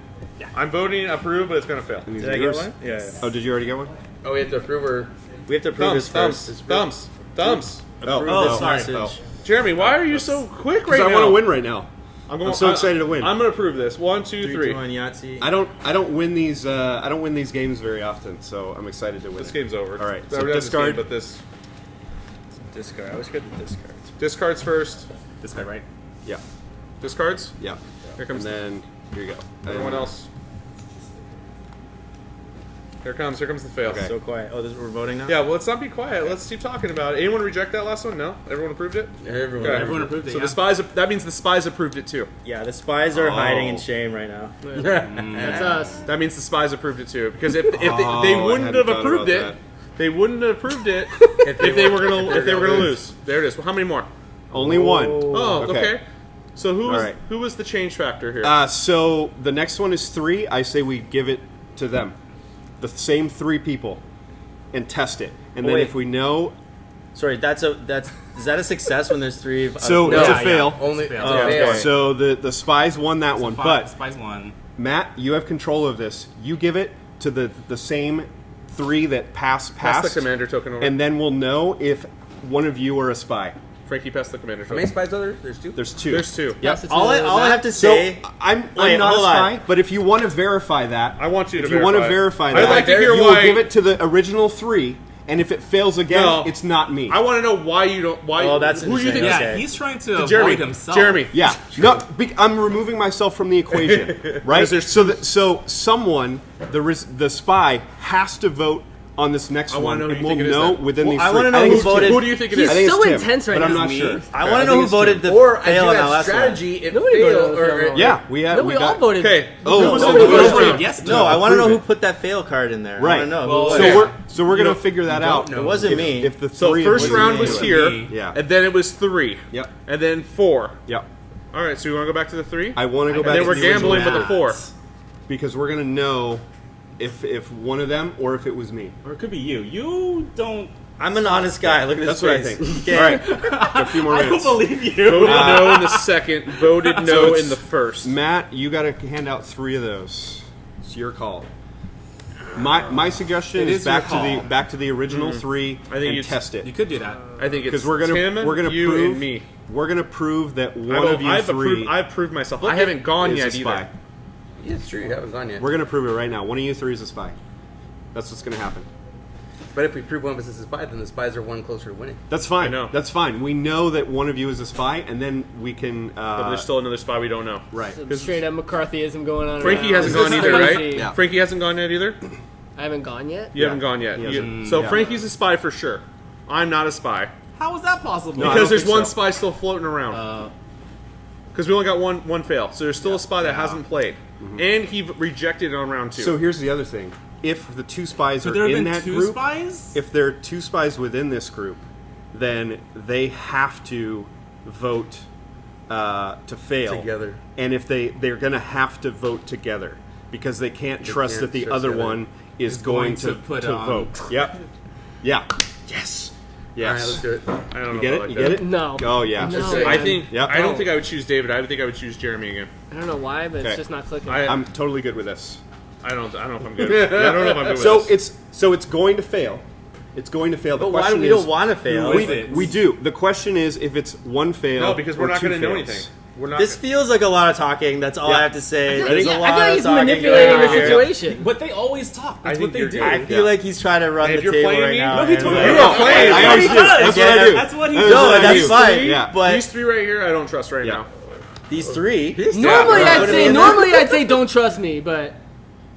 I'm voting approve, but it's going to fail. And these Did are I get yours? one? Yeah. Oh, did you already get one? Oh, we have to approve or... We have to approve Thumbs, this first. thumbs. Oh, sorry. message. Jeremy, why are you so quick right Because I now? want to win right now. I'm so excited to win. I'm going to prove this. 1, 2, 3. 3-2-1 Yahtzee. I don't win these. I don't win these games very often, so I'm excited to win. This it. game's over. All right, So so we have this game, discard. but this Discard. I always get the discards. discards first. This guy, right? Yeah, Discards. yeah. Here comes And then here you go. everyone else. Here comes the fail. Okay. So quiet. Oh, we're voting now? Yeah, well, let's not be quiet. Let's keep talking about it. Anyone reject that last one? No? Everyone approved it? Everyone. Okay. Everyone approved it, So yeah. the spies, that means the spies approved it too. Yeah, the spies are hiding in shame right now. That's us. That means the spies approved it too. Because if they I wouldn't hadn't have thought approved about it, that. they wouldn't have approved it if they were gonna lose. There it is. Well, how many more? Only one. Oh, Okay. okay. So who was right. who was the change factor here? So the next one is 3. I say we give it to them, the same 3 people, and test it. And then Wait. if we know, Sorry, is that a success when there's 3 of so no. it's a Yeah, fail. Only... Fail. Oh, Okay. fail. So the spies won that one, but Spies won. Matt, you have control of this. You give it to the same 3 that Pass passed, the commander token over. and then we'll know if one of you are a spy. Frankie, pass the commander How token. many spies are there? There's 2? There's 2. There's 2. Pass it to All I Matt. have to So say... I'm Wait, not a hold spy, on. but if you want to verify that, I want you to if you want to verify verify it. that, I'd like to hear you why- will give it to the original 3, and if it fails again, No. it's not me. I want to know why you don't. Why? Oh, that's who do you think? insane. Yeah, Okay. he's trying to Jeremy. avoid himself. Jeremy. Yeah, no, I'm removing myself from the equation, right? Because there's- So someone, the spy, has to vote on this next I one, wanna know who and you we'll think it is know then. within these I 3. wanna know think who it's Tim. voted- Who do you think it He's is? I think so it's Tim, intense right but I'm now. not Me. sure. I want to know think who it's voted the Or I fail do on that have last strategy if Nobody fail voted or... for Yeah, we had. No, we we all got, voted. Okay. Oh, Who was so the we vote voted for? Yes. No, I want to know Approve who it. put that fail card in there. I Right. want to know. Well, who So was it? we're gonna figure that out. It wasn't me. If the So 3 first was round me. was here, Yeah. and then it was 3. Yep. And then 4. Yep. All right. So you want to go back to the 3? I want to go And back. then to we're the gambling original with the 4. because we're gonna know if one of them or if it was me. Or it could be you. You don't. I'm an honest guy. Look at his That's what I face. think. Okay. All right, a few more I don't minutes. believe you. Voted no in the second. Voted no it's- in the first. Matt, you got to hand out 3 of those. It's your call. My suggestion It is is your back to the original 3 I think and you- test You it could do that. I think it's because we're gonna Tim, you prove and me. we're gonna prove that one of you I've 3 I've proved myself. I haven't gone is yet a spy. either. Yeah, it's true. You haven't gone yet. We're gonna prove it right now. One of you 3 is a spy. That's what's gonna happen. But if we prove one of us is a spy, then the spies are one closer to winning. That's fine. I know. That's fine. We know that one of you is a spy, and then we can. But there's still another spy we don't know. right. Some straight up McCarthyism going on. Frankie around. hasn't This gone is either, right? crazy. Yeah. Frankie hasn't gone yet either. I haven't gone yet. You haven't gone yet. He hasn't. So Yeah. Frankie's a spy for sure. I'm not a spy How is that possible? No, I because don't there's think one so. spy still floating around. Because we only got one fail, so there's still a spy that hasn't played, and he rejected it on round 2. So here's the other thing: if the 2 spies So are there have in been that 2 group, spies? if there are 2 spies within this group, then they have to vote to fail Together. and if they're going to have to vote together because they can't trust can't that the trust other the other. one is going to put to on- vote. Yep. Yeah. Yes. All right, Yes. let's do it. I don't know You get if I it? like You that. get it? No. Oh yeah. No. I think Yep. I don't think I would choose David. I would think I would choose Jeremy again. I don't know why, but Okay. it's just not clicking. I'm totally good with this. I don't know if I'm good. I don't know if I'm good with So this. it's going to fail. It's going to fail. The But why question we is, don't want to fail? Who is it? we do. The question is if it's 1 fail. No, because we're or not 2 going to know fails. anything. We're not. This feels like a lot of talking. That's all Yeah. I have to say. I There's feel a like lot of he's talking manipulating going the on here. situation. But they always talk. That's I what think they you're do. good. I feel like he's trying to run And the if you're table playing right me- now. No, he and- told me. You are playing. I always do. That's what I do. That's what he That's does. what I No, do. that's fine. Yeah. But These 3 right here, I don't trust right Yeah. now. These three. Normally I'd say don't trust me, but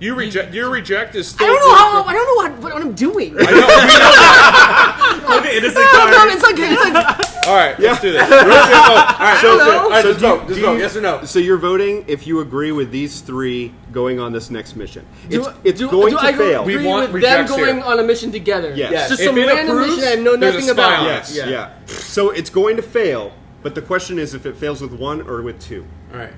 Your reject is still. I don't know what I'm doing. I know. Okay, innocent card. No, it's like All right, let's do this. All right, So just vote. Just vote. Yes or no? So you're voting if you agree with these three going on this next mission. It's do going to I fail. agree We want with them rejects going here. on a mission together? Yes. It's just If some it random approves, mission I know there's a nothing spy about. on it. Yes, Yeah. yeah. So it's going to fail, but the question is if it fails with one or with two. All right.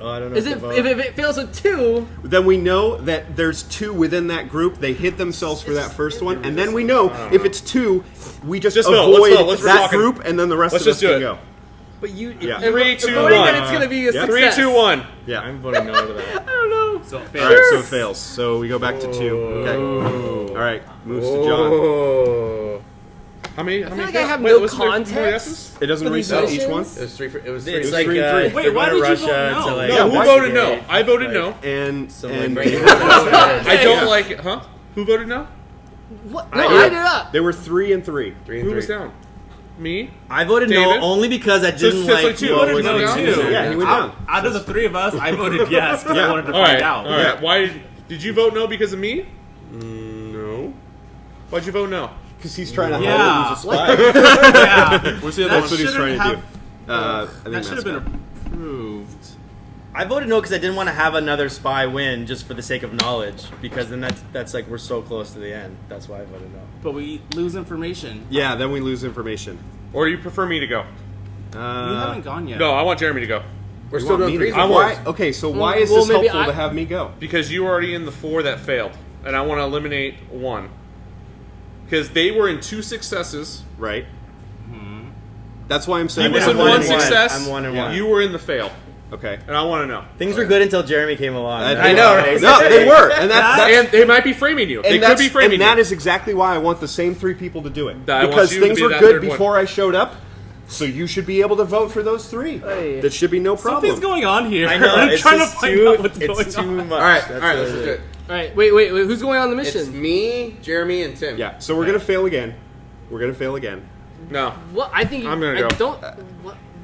Oh, I don't know. Is it if it fails with two? Then we know that there's two within that group. They hit themselves for that first one, and then we know if it's two, we just vote. avoid Let's vote. Let's that talking. group, and then the rest Let's of us just do can it. go. But you. Yeah. 3, 2, Voting 1. that it's gonna be a Yeah. success. 3, 2, 1. Yeah. I'm voting no to that. I don't know. So All fail. right, so it fails. So we go back to 2. Okay. All right, moves to John. Oh. How many? I How feel many? like I have wait, no what's the- how many context. yeses? It doesn't For these reset each missions? one. It was three. It was three. It's was like 3 and 3. if Wait, they're why going to did you Russia vote to no? like. No, who why- voted no? I voted no. And Some and like I don't like it, huh? Who voted no? What? No, I did not. there were 3 and 3. Who was down? Me? I voted David? no only because I So didn't it's like like. two. You What voted was no it down? too. Yeah, he went down. Out of the three of us, I voted yes because I wanted to All right. find out. All right. Why did you vote no because of me? No. Why'd you vote no? Because he's trying to Yeah. hide it. He's a spy. Yeah. What's the other That's one? what he's trying to do. I think That that's should have been fine. approved. I voted no because I didn't want to have another spy win just for the sake of knowledge. Because then that's like we're so close to the end. That's why I voted no. But we lose information. Yeah, then we lose information. Or do you prefer me to go? You haven't gone yet. No, I want Jeremy to go We're You still want doing me to threes. go? I Why? want- Okay, so why is Well, this maybe helpful I- to have me go? because you were already in the 4 that failed, and I want to eliminate 1. Because they were in 2 successes. Right. That's why I'm saying. He was that in I'm 1 one. success. I'm 1 and 1. You were in the fail, Okay. and I want to know. Things were good until Jeremy came along. I know. Right? No, they were, and that's And they might be framing you. They could be framing and that you. is exactly why I want the same 3 people to do it. I want Because you to things be were that good third one. before I showed up, so you should be able to vote for those 3. Hey. That should be no problem. Something's going on here. I know. I'm it's trying to just find too, out what's it's going too on. much. All right. That's All right. what Let's it just do is. it. All right, wait. Who's going on the It's mission? me, Jeremy, and Tim. Yeah, so we're going to fail again. We're going to fail again. No. What? I think I'm gonna I go. Don't.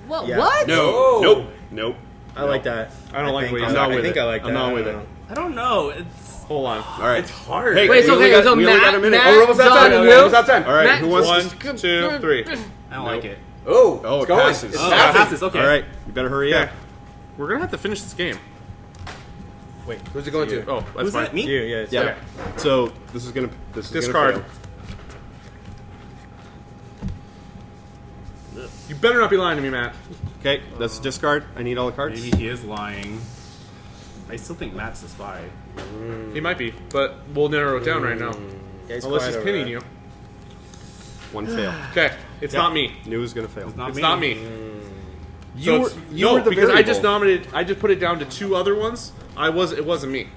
What? Yeah. What? No. Nope. Nope. I like that. I don't like think what I he's not I with think it. I like that. I'm not I with don't it. know. I don't know. It's Hold on. All right. It's hard. Hey, Wait, we so only okay, got, so we only got a Matt- minute. Matt- Oh, we're almost out of time. John, We're you? almost out of time. All right, Matt- who wants 1, to... 2, 3. I don't like it. Oh, it it's going. passes. It's Oh, passing. passes. Okay. All right, you better hurry up. Okay. We're gonna have to finish this game. Wait, who's it going to? Oh, that's Who's fine. that? Me? You, yeah. It's Yeah. Okay. So this is gonna Discard. fail. You better not be lying to me, Matt. Okay, that's discard. I need all the cards. Maybe he is lying. I still think Matt's the spy. He might be, but we'll narrow it down right now. Yeah, he's Unless quiet he's over pinning there. you. 1 fail. Okay, it's not me. Knew it was gonna fail. Not It's me. not me. You So were, it's- you no, were the because I just variable. nominated. I just put it down to 2 other ones. It wasn't me.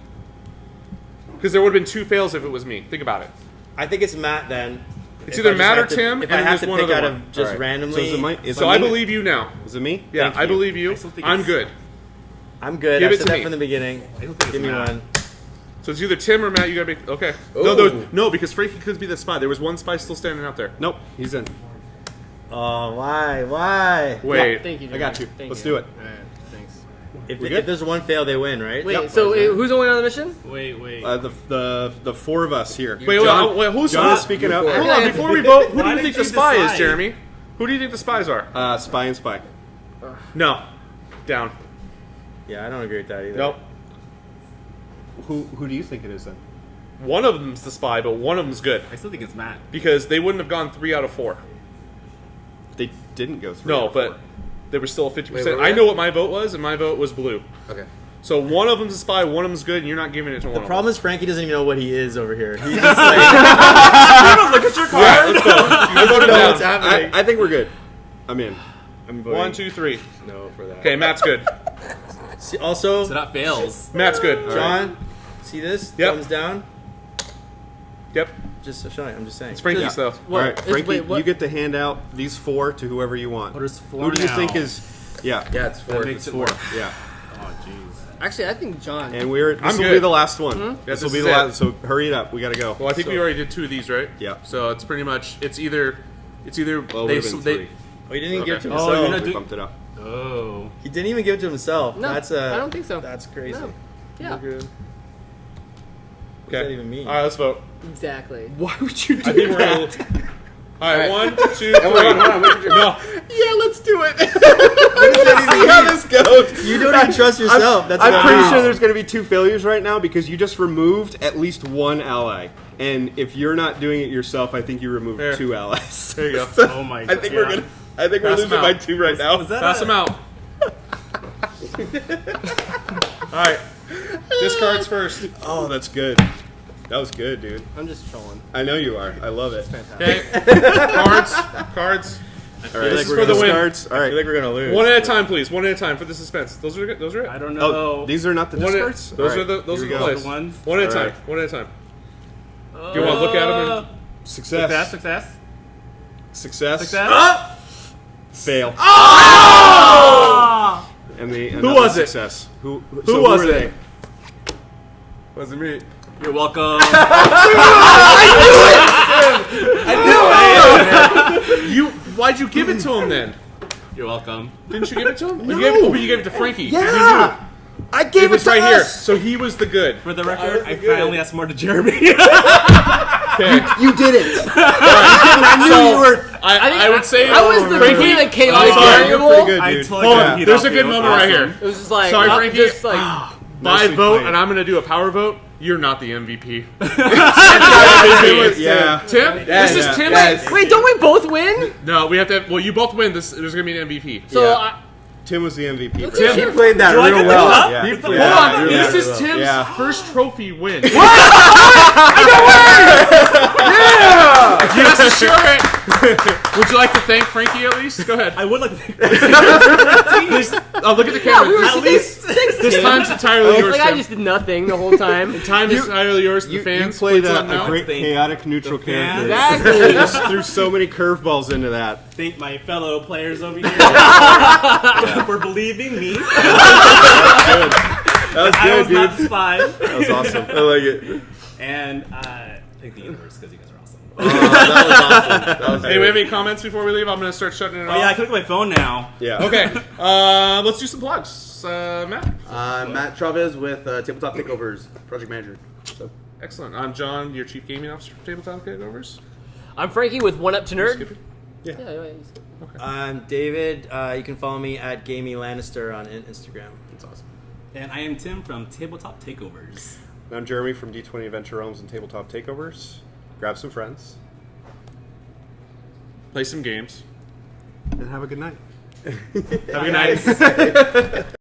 Because there would have been 2 fails if it was me. Think about it. I think it's Matt then. It's If either I just Matt or have to- Tim, If and I have there's to one pick other out one. of just All right. randomly, So is it my- is So it I me? believe you now. Is it me? Yeah, Thank I you. believe you. I still think I'm it's- good. I'm good. Give I it said to that me. from the beginning. I don't think Give me it's Matt. one. So it's either Tim or Matt. You gotta make okay. Ooh. No, because Frankie could be the spy. There was one spy still standing out there. Nope, he's in. Oh, why? Why? Wait. Thank you. I got you. Thank Let's you. do it. All right, thanks. If, We if good? there's one fail, they win, right? Wait, Yep. so who's going on the mission? Wait. The 4 of us here. Wait, who's John is speaking up. Hold on, before we vote, who do Why you did think you the spy is, decide? Jeremy? Who do you think the spies are? Spy and spy. No. Down. Yeah, I don't agree with that either. Nope. Who do you think it is then? One of them's the spy, but one of them's good. I still think it's Matt. Because they wouldn't have gone 3 out of 4. They didn't go through. No, but there was still a 50%. Wait, where were I we know at? what my vote was, and my vote was blue. Okay. So one of them's a spy, one of them's good, and you're not giving it to one The of problem is Frankie doesn't even know what he is over here. He's just like, Look at your them. All right, let's go. I voted know what's down. happening. I think we're good. I'm in. I'm voting. 1, 2, 3. No for that. Okay, Matt's good. See, also, So that fails. Matt's good. John, see this? Yep. Thumbs down. Yep. Just showing. I'm just saying. It's Frankie's though. What? All right, Is- Frankie, wait, what? you get to hand out these 4 to whoever you want. What is 4 Who do you now? think is? Yeah, Yeah, it's 4. That makes it 4. work. Yeah, Oh, jeez. Actually, I think John. and this I'm will be good. the last one. Yeah, This this will be is the it. last. So hurry it up. We got to go. Well, I think we already did 2 of these, right? Yeah. So it's pretty much it's either Well, it they would've been 3. Oh, you didn't give it to Okay. himself. Oh, you're not We doing- bumped it up. Oh. He didn't even give it to himself. No, I don't think so. That's crazy. No. Yeah. We're good. What does that even mean? All right, let's vote. Exactly. Why would you do I think we're that? gonna. All right, 1, 2, 3. Hold on, No. Yeah, let's do it. Let's see how this goes. You don't even trust yourself. That's I'm what pretty it sure means. there's going to be 2 failures right now because you just removed at least 1 ally. And if you're not doing it yourself, I think you removed There. 2 allies. There you go. Oh my I god. think we're gonna. I think we're Pass losing them by out. 2 right now. Was that Pass them out. All right. Discards first. Oh, that's good. That was good, dude. I'm just trolling. I know you are. I love it. Okay. Cards. All right, This is for the win. cards. All I right. feel like we're gonna lose. One at a time, please. One at a time for the suspense. Those are good. Those are it. I don't know. Oh, these are not the One at, discards. those All are the right, those are here the we go. plays. The ones. One at a All time. right. One at a time. Do you want to look at them? Success. Success. Success. Success. Fail. Ah! And the Who was it? Success. Who was were it? they? Wasn't me. You're welcome. You. Why'd you give it to him then? You're welcome. Didn't you give it to him? No. You gave it to Frankie. You knew Yeah. I it. gave It was to right here. us. So he was the good. For the record, I finally asked more to Jeremy. Okay. You did it. I knew you were. I would say. I was the Frankie. really chaotic I'm sorry, You're variable. pretty good, I dude. totally Hold couldn't on. heat There's up a good you. moment right Awesome. here. It was just like, Sorry, I'm Frankie. just like, By Nicely vote, played. and I'm going to do a power vote. You're not the MVP. Yeah. Tim, this is Yeah. Tim's. Yes. wait, don't we both win? No, we have to. Well, you both win. There's going to be an MVP. So Yeah. Tim was the MVP. bro. Tim, He played that Do I real get the well. cup? Yeah. He Yeah. played hold that on. really This well. is Tim's Yeah. first trophy win. You guys to share it. Would you like to thank Frankie at least? Go ahead. I would like to thank Oh, look at the camera. we were at least. This time's entirely yours, like I Tim. just did nothing the whole time. Time is entirely yours to the You fans. played Please let them a know. great Thank chaotic neutral the character. fans. Exactly. Just threw so many curveballs into that. Thank my fellow players over here for believing me. That was I was good, not dude. the spy. That was awesome. I like it. And thank the universe because you guys are awesome. That was awesome. That was Hey, we have any comments before we leave? I'm going to start shutting it Oh off. yeah, I can look at my phone now. Yeah. Okay, let's do some plugs. Matt? Matt Chavez with Tabletop Takeovers, project manager. So. Excellent. I'm John, your Chief Gaming Officer for Tabletop Takeovers. I'm Frankie with One Up to Nerd. Skip it. Yeah, I'm David. You can follow me at Gamey Lannister on Instagram. It's awesome. And I am Tim from Tabletop Takeovers. And I'm Jeremy from D20 Adventure Realms and Tabletop Takeovers. Grab some friends Play some games. and have a good night. Have a good night.